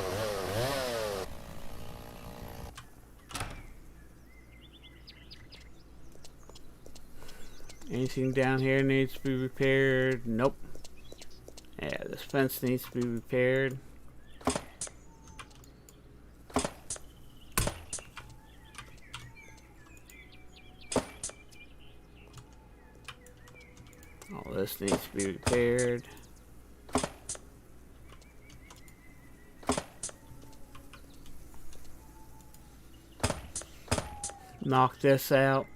Anything down here needs to be repaired? Nope. Yeah, this fence needs to be repaired. All this needs to be repaired. Knock this out.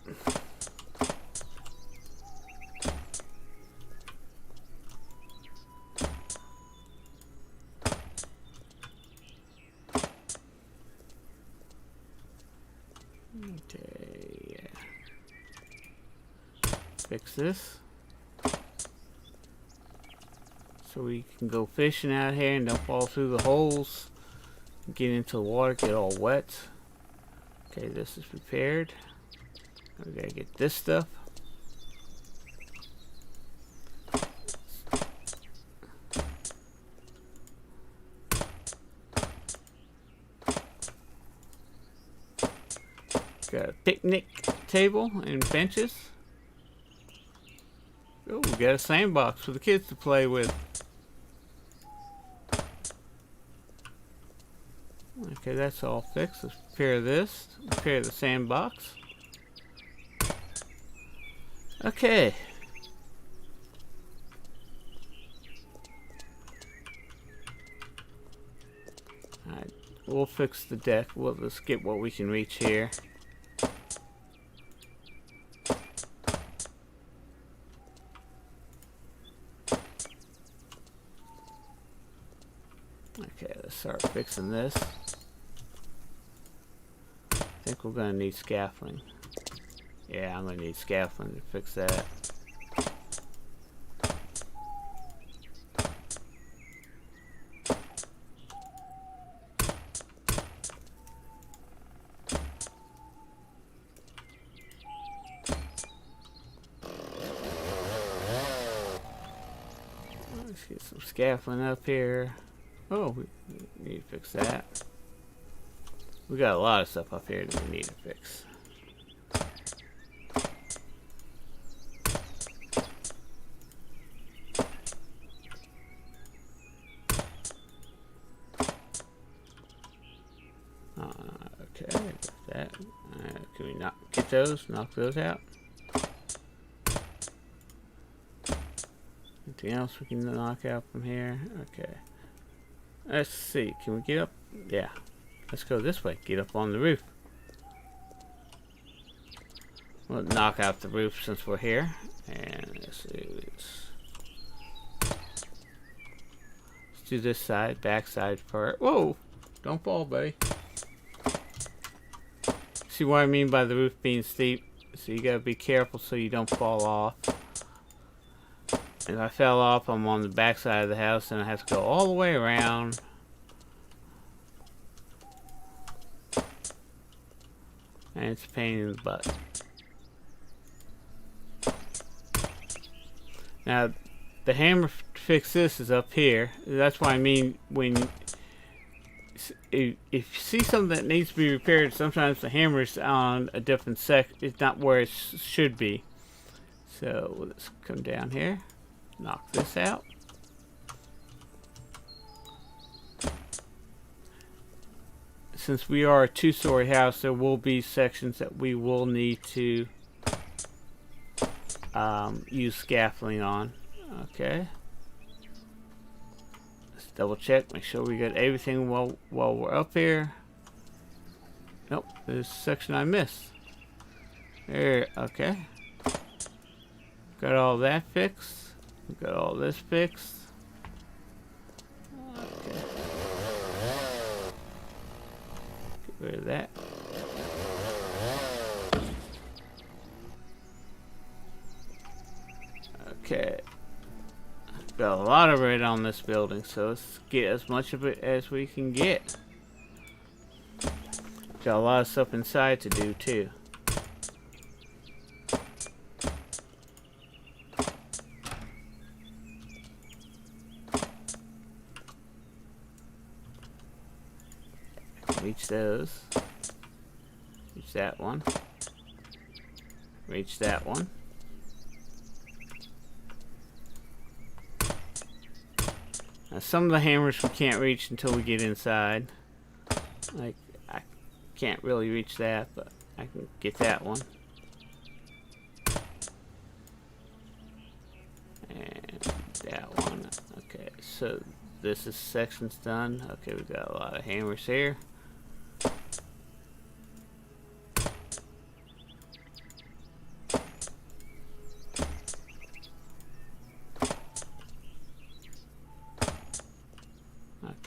Okay, yeah. Fix this. So we can go fishing out here and don't fall through the holes. Get into the water, get all wet. Okay, this is prepared. We gotta get this stuff. Got a picnic table and benches. Oh, we got a sandbox for the kids to play with. Okay, that's all fixed. Let's repair this. Repair the sandbox. Okay. Alright, we'll fix the deck. Let's get what we can reach here. Okay, let's start fixing this. I think we're gonna need scaffolding. Yeah, I'm gonna need scaffolding to fix that. get some scaffolding up here. Oh, we need to fix that. We got a lot of stuff up here that we need to fix. Okay, got that. Can we get those? Knock those out? Anything else we can knock out from here? Okay. Let's see. Can we get up? Yeah. Let's go this way. Get up on the roof. We'll knock out the roof since we're here. And let's do this side, back side first. Whoa! Don't fall, buddy. See what I mean by the roof being steep? So you gotta be careful so you don't fall off. If I fell off, I'm on the back side of the house and I have to go all the way around. And it's a pain in the butt. Now, the hammer to fix this is up here. That's what I mean when if you see something that needs to be repaired, sometimes the hammer is on a different it's not where it should be. So let's come down here, knock this out. Since we are a two-story house, there will be sections that we will need to use scaffolding on. Okay. Let's double check, make sure we got everything while we're up here. Nope, there's a section I missed. There, okay. Got all that fixed. Got all this fixed. Okay. Get rid of that. Okay. Got a lot of red on this building, so let's get as much of it as we can get. Got a lot of stuff inside to do too. Reach those. Reach that one. Reach that one. Now, some of the hammers we can't reach until we get inside. Like, I can't really reach that, but I can get that one. And that one. Okay, so this is sections done. Okay, we got a lot of hammers here.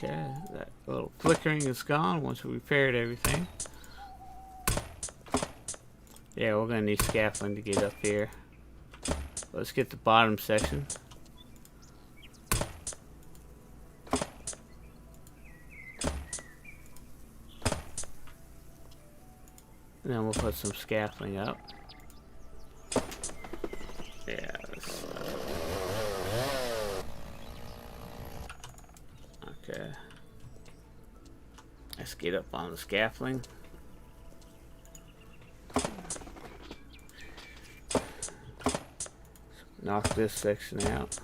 Okay, that little flickering is gone once we repaired everything. Yeah, we're gonna need scaffolding to get up here. Let's get the bottom section. And then we'll put some scaffolding up. Yeah. Okay. Let's get up on the scaffolding. Knock this section out.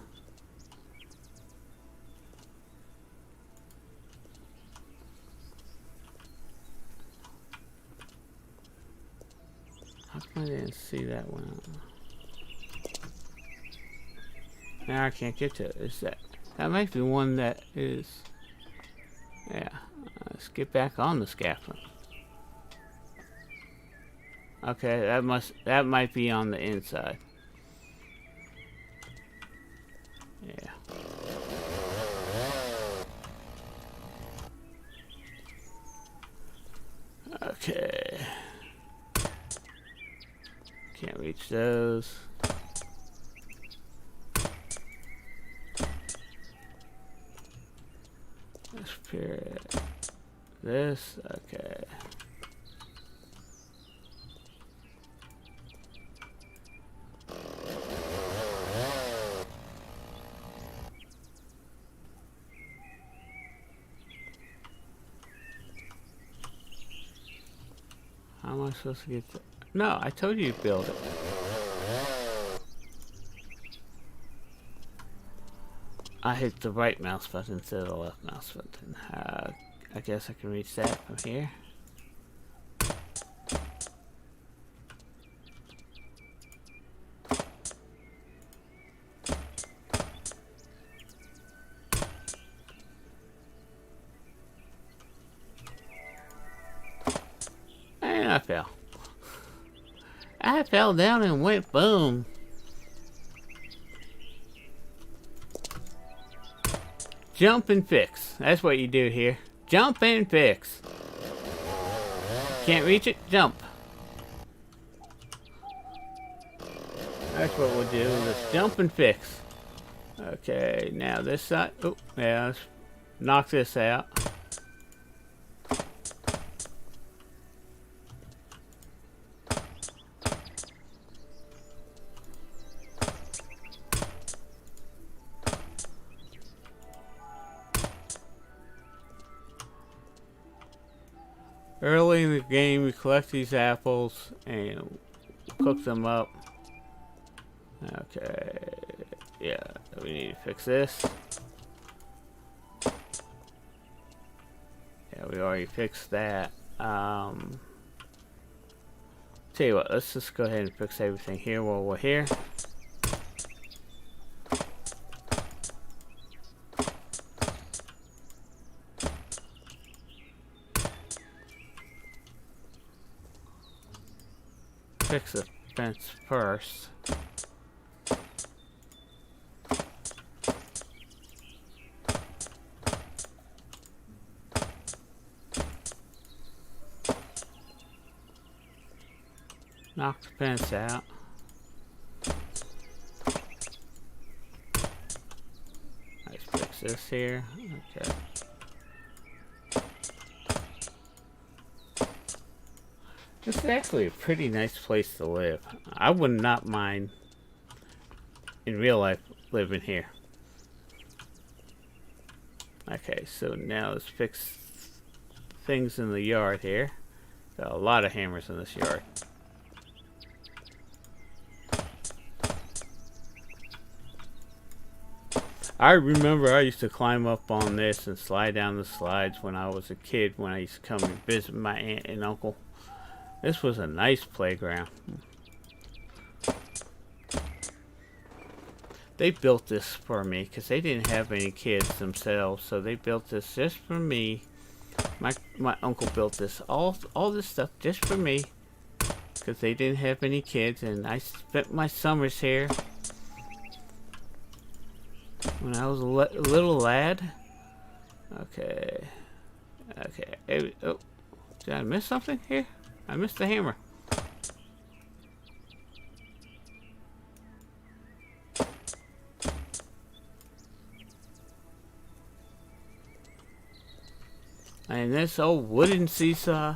How come I didn't see that one? Now I can't get to it. Is that might be one that is? Yeah. Let's get back on the scaffolding. Okay, that might be on the inside. Yeah. Okay. Can't reach those. Let's repair this. Okay. am I supposed to get? No, I told you to build it. I hit the right mouse button instead of the left mouse button. I guess I can reach that from here. And I fell. I fell down and went boom. Jump and fix. That's what you do here. Jump and fix. Can't reach it? Jump. That's what we'll do. Let's jump and fix. Okay, now this side. Oh, yeah, let's knock this out. Early in the game, we collect these apples and cook them up. Okay, yeah, we need to fix this. Yeah, we already fixed that. Tell you what, let's just go ahead and fix everything here while we're here. Fix the fence first. Knock the fence out. Let's fix this here. Okay. This is actually a pretty nice place to live. I would not mind in real life living here. Okay, so now let's fix things in the yard here. Got a lot of hammers in this yard. I remember I used to climb up on this and slide down the slides when I was a kid, when I used to come and visit my aunt and uncle. This was a nice playground. They built this for me because they didn't have any kids themselves, so they built this just for me. My uncle built this, all this stuff just for me because they didn't have any kids, and I spent my summers here when I was a little lad. Okay. Oh, did I miss something here? I missed the hammer. And this old wooden seesaw,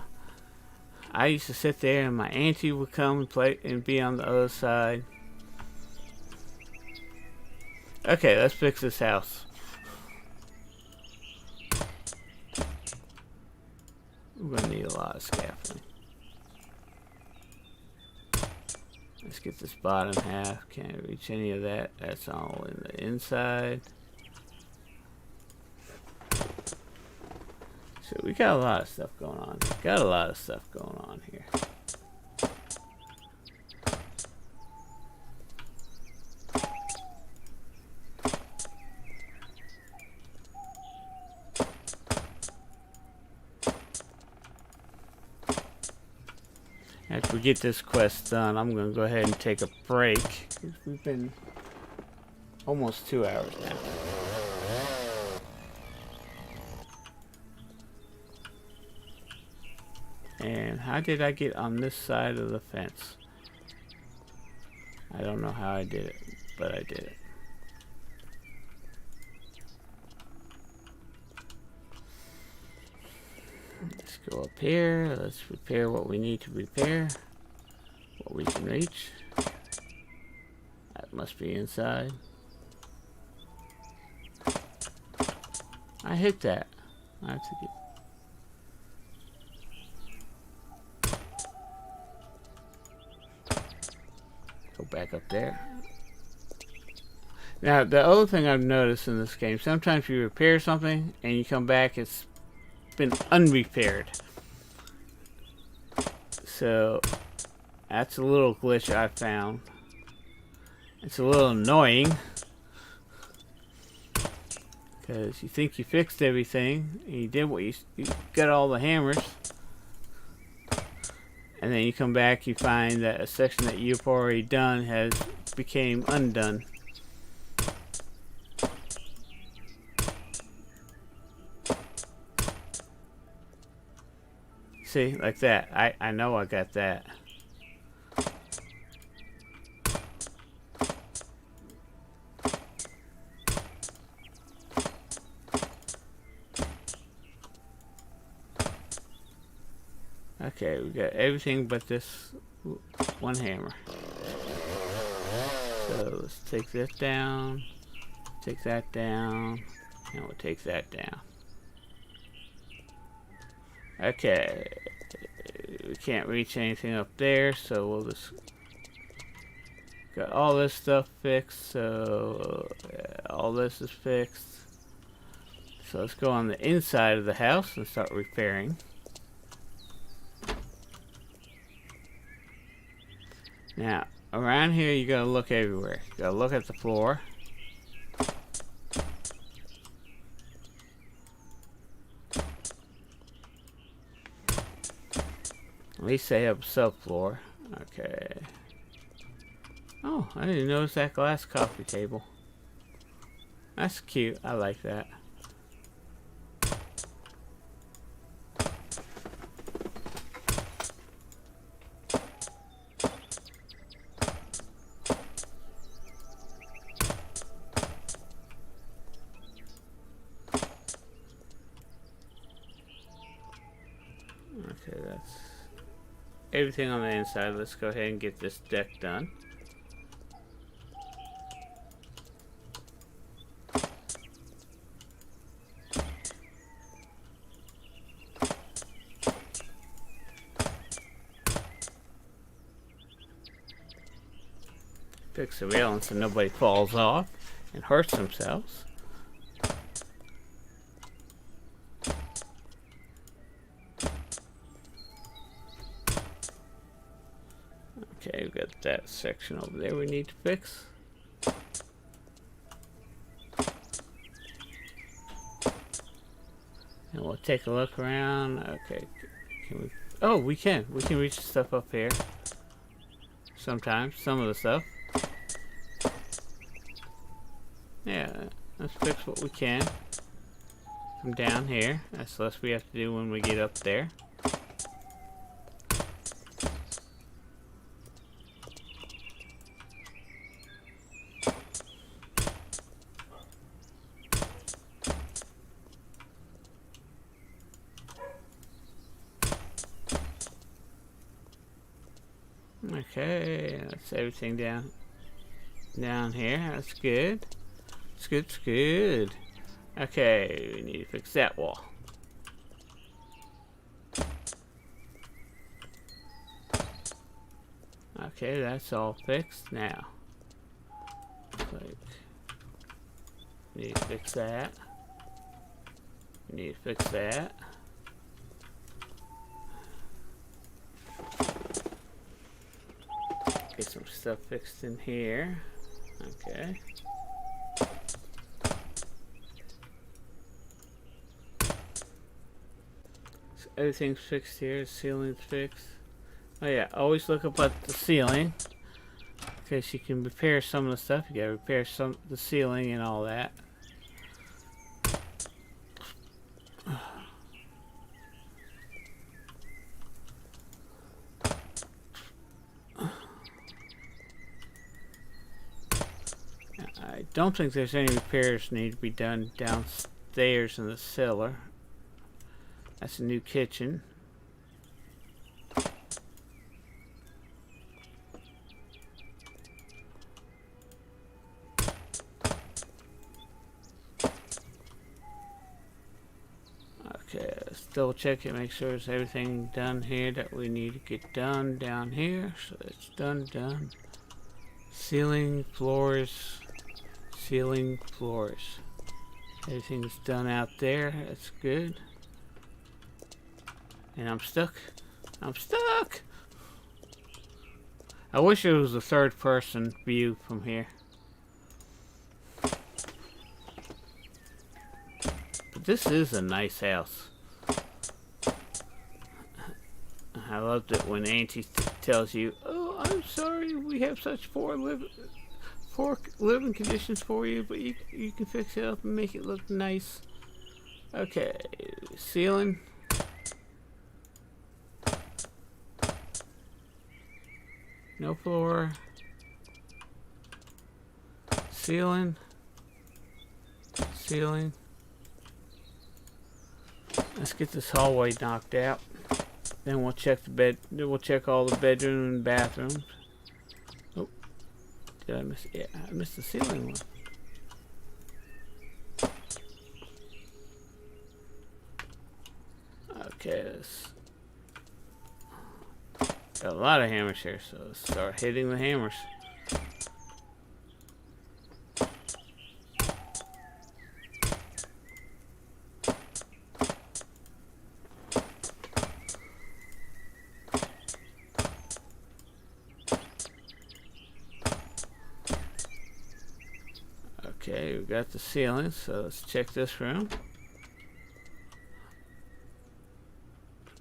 I used to sit there and my auntie would come and play and be on the other side. Okay, let's fix this house. We're gonna need a lot of scaffolding. Let's get this bottom half. Can't reach any of that. That's all in the inside. So we got a lot of stuff going on. Here. After we get this quest done, I'm going to go ahead and take a break. We've been almost 2 hours now. And how did I get on this side of the fence? I don't know how I did it, but I did it. Let's go up here. Let's repair what we need to repair. What we can reach. That must be inside. I hit that. I have to get... Go back up there. Now, the other thing I've noticed in this game, sometimes you repair something and you come back, it's been unrepaired. So, that's a little glitch I found. It's a little annoying. Because you think you fixed everything, and you did what you got all the hammers. And then you come back, you find that a section that you've already done has became undone. See, like that. I know I got that. Okay, we got everything but this one hammer. So let's take this down, take that down, and we'll take that down. Okay, we can't reach anything up there, so we'll just got all this stuff fixed. So all this is fixed. So let's go on the inside of the house and start repairing. Now, around here you gotta look everywhere. You gotta look at the floor. At least they have a subfloor. Okay. Oh, I didn't notice that glass coffee table. That's cute. I like that. Okay, that's everything on the inside. Let's go ahead and get this deck done. Fix the railing so nobody falls off and hurts themselves. Okay, we've got that section over there we need to fix. And we'll take a look around. Okay, can we? Oh, we can. We can reach stuff up here. Sometimes, some of the stuff. Yeah, let's fix what we can from down here. That's less we have to do when we get up there. Okay, that's everything down here. That's good. It's good, it's good. Okay, we need to fix that wall. Okay, that's all fixed now. Like, need to fix that. Need to fix that. Get some stuff fixed in here. Okay. So everything's fixed here. The ceiling's fixed. Oh yeah, always look up at the ceiling. In case you can repair some of the stuff. You gotta repair the ceiling and all that. I don't think there's any repairs need to be done downstairs in the cellar. That's a new kitchen. Okay, let's double check it, make sure there's everything done here that we need to get done down here. So it's done. Ceiling, floors, ceiling, floors. Everything's done out there. That's good. And I'm stuck. I'm stuck! I wish it was a third person view from here. But this is a nice house. I loved it when Auntie tells you, "Oh, I'm sorry, we have such poor living conditions for you, but you can fix it up and make it look nice." Okay, ceiling. No floor. Ceiling. Ceiling. Let's get this hallway knocked out. Then we'll check the bed. Then we'll check all the bedroom and bathrooms. Oh, did I miss? Yeah, I missed the ceiling one. Okay, got a lot of hammers here, so let's start hitting the hammers. Okay, we got the ceiling, so let's check this room.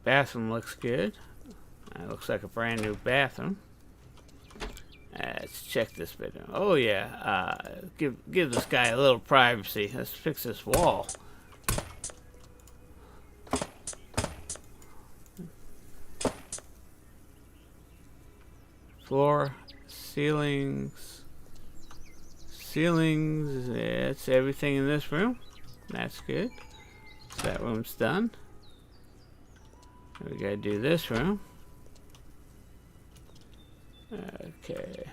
Bathroom looks good. It looks like a brand new bathroom. Let's check this bedroom. Oh yeah, give this guy a little privacy. Let's fix this wall. Floor, ceilings, ceilings. That's everything in this room. That's good. So that room's done. We gotta do this room. Okay.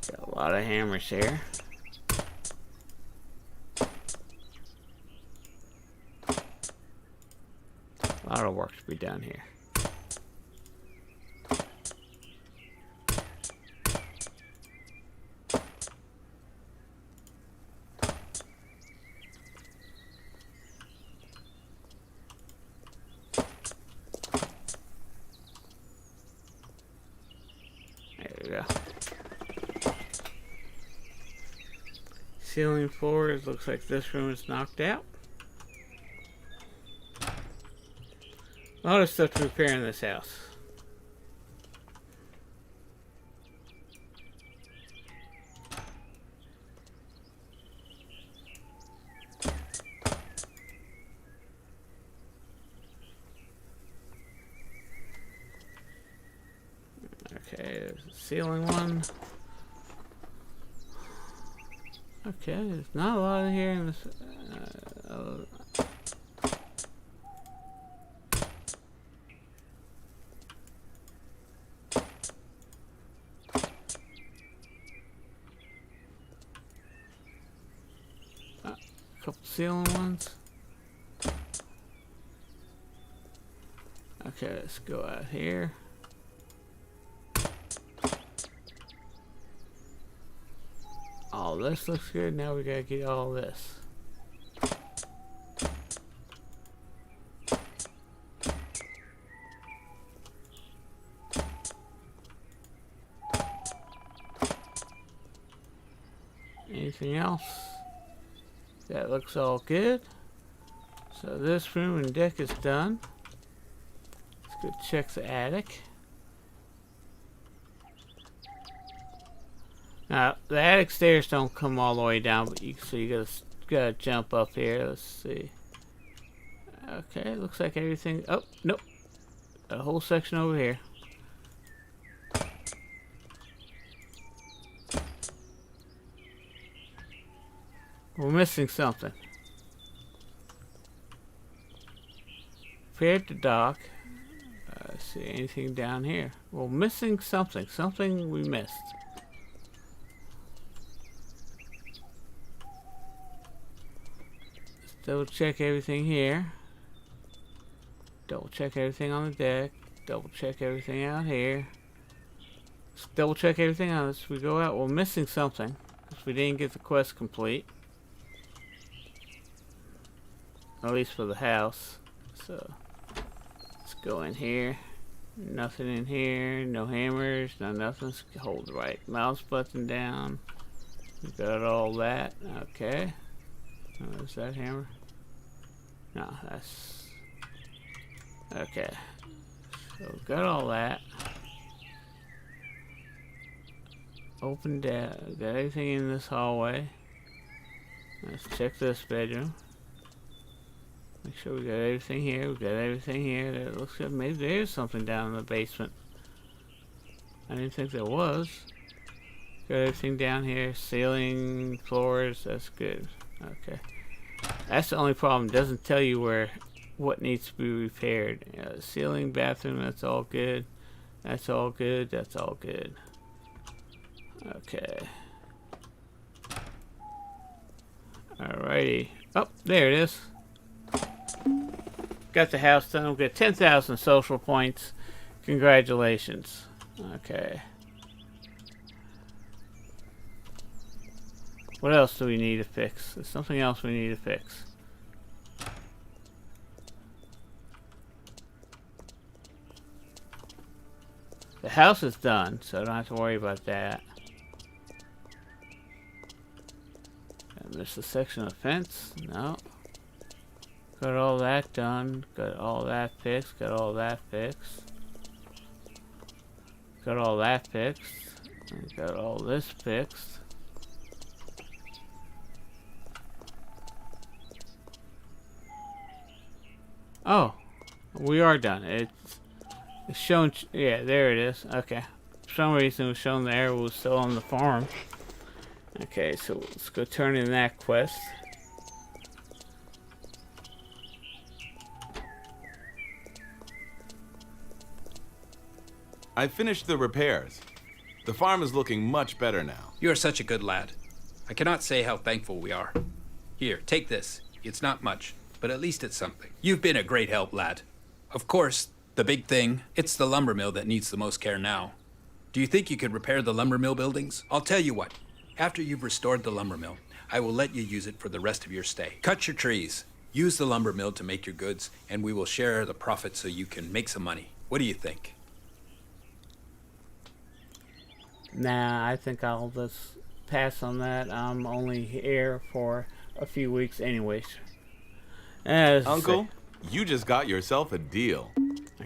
Got a lot of hammers here. A lot of work to be done here. There we go. Ceiling floors, looks like this room is knocked out. A lot of stuff to repair in this house. Okay, there's a ceiling one. Okay, there's not a lot in here in this. Couple ceiling ones. Okay, let's go out here. All this looks good. Now we gotta get all this. Anything else? That looks all good. So this room and deck is done. Let's go check the attic. Now the attic stairs don't come all the way down, but you gotta jump up here. Let's see. Okay, looks like everything. Oh nope, a whole section over here. We're missing something. Prepared to dock. Let's see, anything down here? We're missing something. Something we missed. double check everything here. Double check everything on the deck. Double check everything out here. Let's double check everything else. We go out. We're missing something because we didn't get the quest complete. At least for the house. So let's go in here. Nothing in here. No hammers. No nothing. Let's hold the right mouse button down. We got all that. Okay. Oh, is that hammer? No, that's okay. So we got all that. Open down. Got everything in this hallway. Let's check this bedroom. Make sure we got everything here. We got everything here. It looks like maybe there's something down in the basement. I didn't think there was. Got everything down here. Ceiling, floors. That's good. Okay. That's the only problem. It doesn't tell you what needs to be repaired. Ceiling, bathroom. That's all good. That's all good. That's all good. Okay. Alrighty. Oh, there it is. Got the house done. We got 10,000 social points. Congratulations. Okay. What else do we need to fix? There's something else we need to fix. The house is done, so I don't have to worry about that. And there's a section of fence. No. Got all that done. Got all that fixed. Got all that fixed. Got all that fixed. And got all this fixed. Oh, we are done. It's shown. Yeah, there it is. Okay. For some reason, it was shown the arrow was still on the farm. Okay, so let's go turn in that quest. I finished the repairs. The farm is looking much better now. You are such a good lad. I cannot say how thankful we are. Here, take this. It's not much, but at least it's something. You've been a great help, lad. Of course, the big thing, it's the lumber mill that needs the most care now. Do you think you could repair the lumber mill buildings? I'll tell you what. After you've restored the lumber mill, I will let you use it for the rest of your stay. Cut your trees. Use the lumber mill to make your goods, and we will share the profit so you can make some money. What do you think? Nah, I think I'll just pass on that. I'm only here for a few weeks anyways. Uncle, you just got yourself a deal.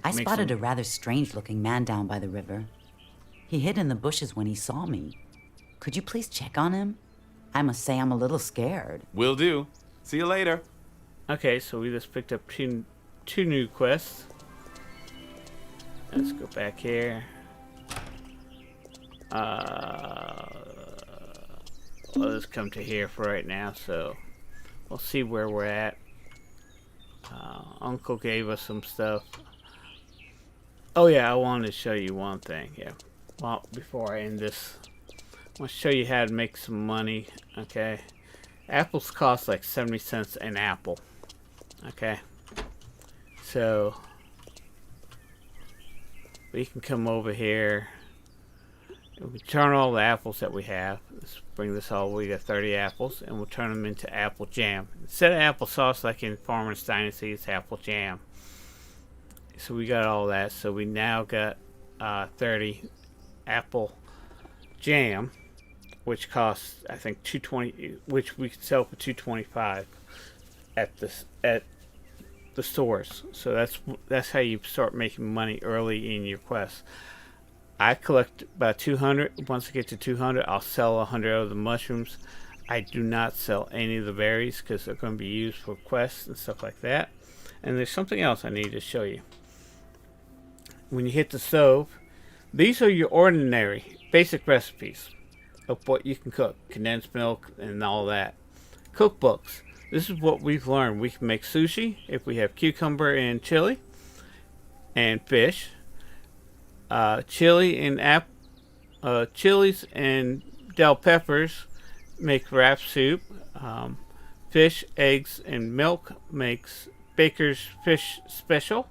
I spotted a rather strange-looking man down by the river. He hid in the bushes when he saw me. Could you please check on him? I must say I'm a little scared. Will do. See you later. Okay, so we just picked up two new quests. Let's go back here. Let's come to here for right now, so we'll see where we're at. Uncle gave us some stuff. Oh yeah, I wanted to show you one thing. Yeah, well, before I end this, I want to show you how to make some money. Okay, apples cost like 70 cents an apple. Okay, so we can come over here. We turn all the apples that we have. Let's bring this all. We got 30 apples, and we'll turn them into apple jam. Instead of applesauce like in Farmer's Dynasty, it's apple jam. So we got all that. So we now got 30 apple jam, which costs I think $2.20, which we could sell for $2.25 at the stores. So that's how you start making money early in your quest. I collect about 200. Once I get to 200, I'll sell 100 of the mushrooms. I do not sell any of the berries because they're going to be used for quests and stuff like that. And there's something else I need to show you. When you hit the stove, these are your ordinary basic recipes of what you can cook. Condensed milk and all that. Cookbooks. This is what we've learned. We can make sushi if we have cucumber and chili and fish. Chilies and bell peppers make wrap soup. fish, eggs, and milk makes Baker's Fish Special.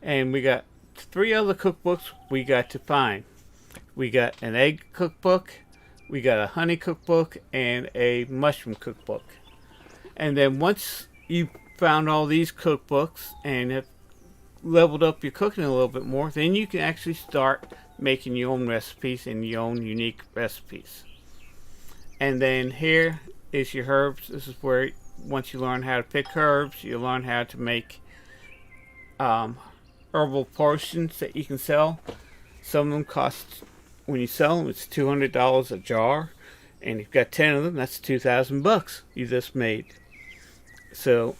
And we got 3 other cookbooks we got to find. We got an egg cookbook, we got a honey cookbook, and a mushroom cookbook. And then once you found all these cookbooks and have leveled up your cooking a little bit more, then you can actually start making your own recipes and your own unique recipes. And then here is your herbs. This is where once you learn how to pick herbs, you learn how to make herbal potions that you can sell. Some of them cost, when you sell them, it's $200 a jar, and if you've got 10 of them, that's $2,000 you just made. So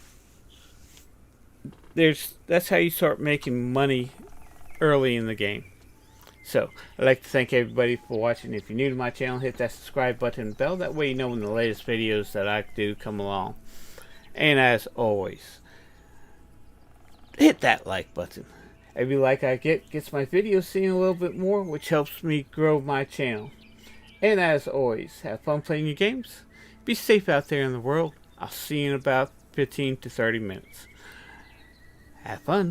that's how you start making money early in the game. So I'd like to thank everybody for watching. If you're new to my channel, hit that subscribe button and bell. That way you know when the latest videos that I do come along. And as always, hit that like button. Every like I get gets my videos seen a little bit more, which helps me grow my channel. And as always, have fun playing your games. Be safe out there in the world. I'll see you in about 15 to 30 minutes. Have fun.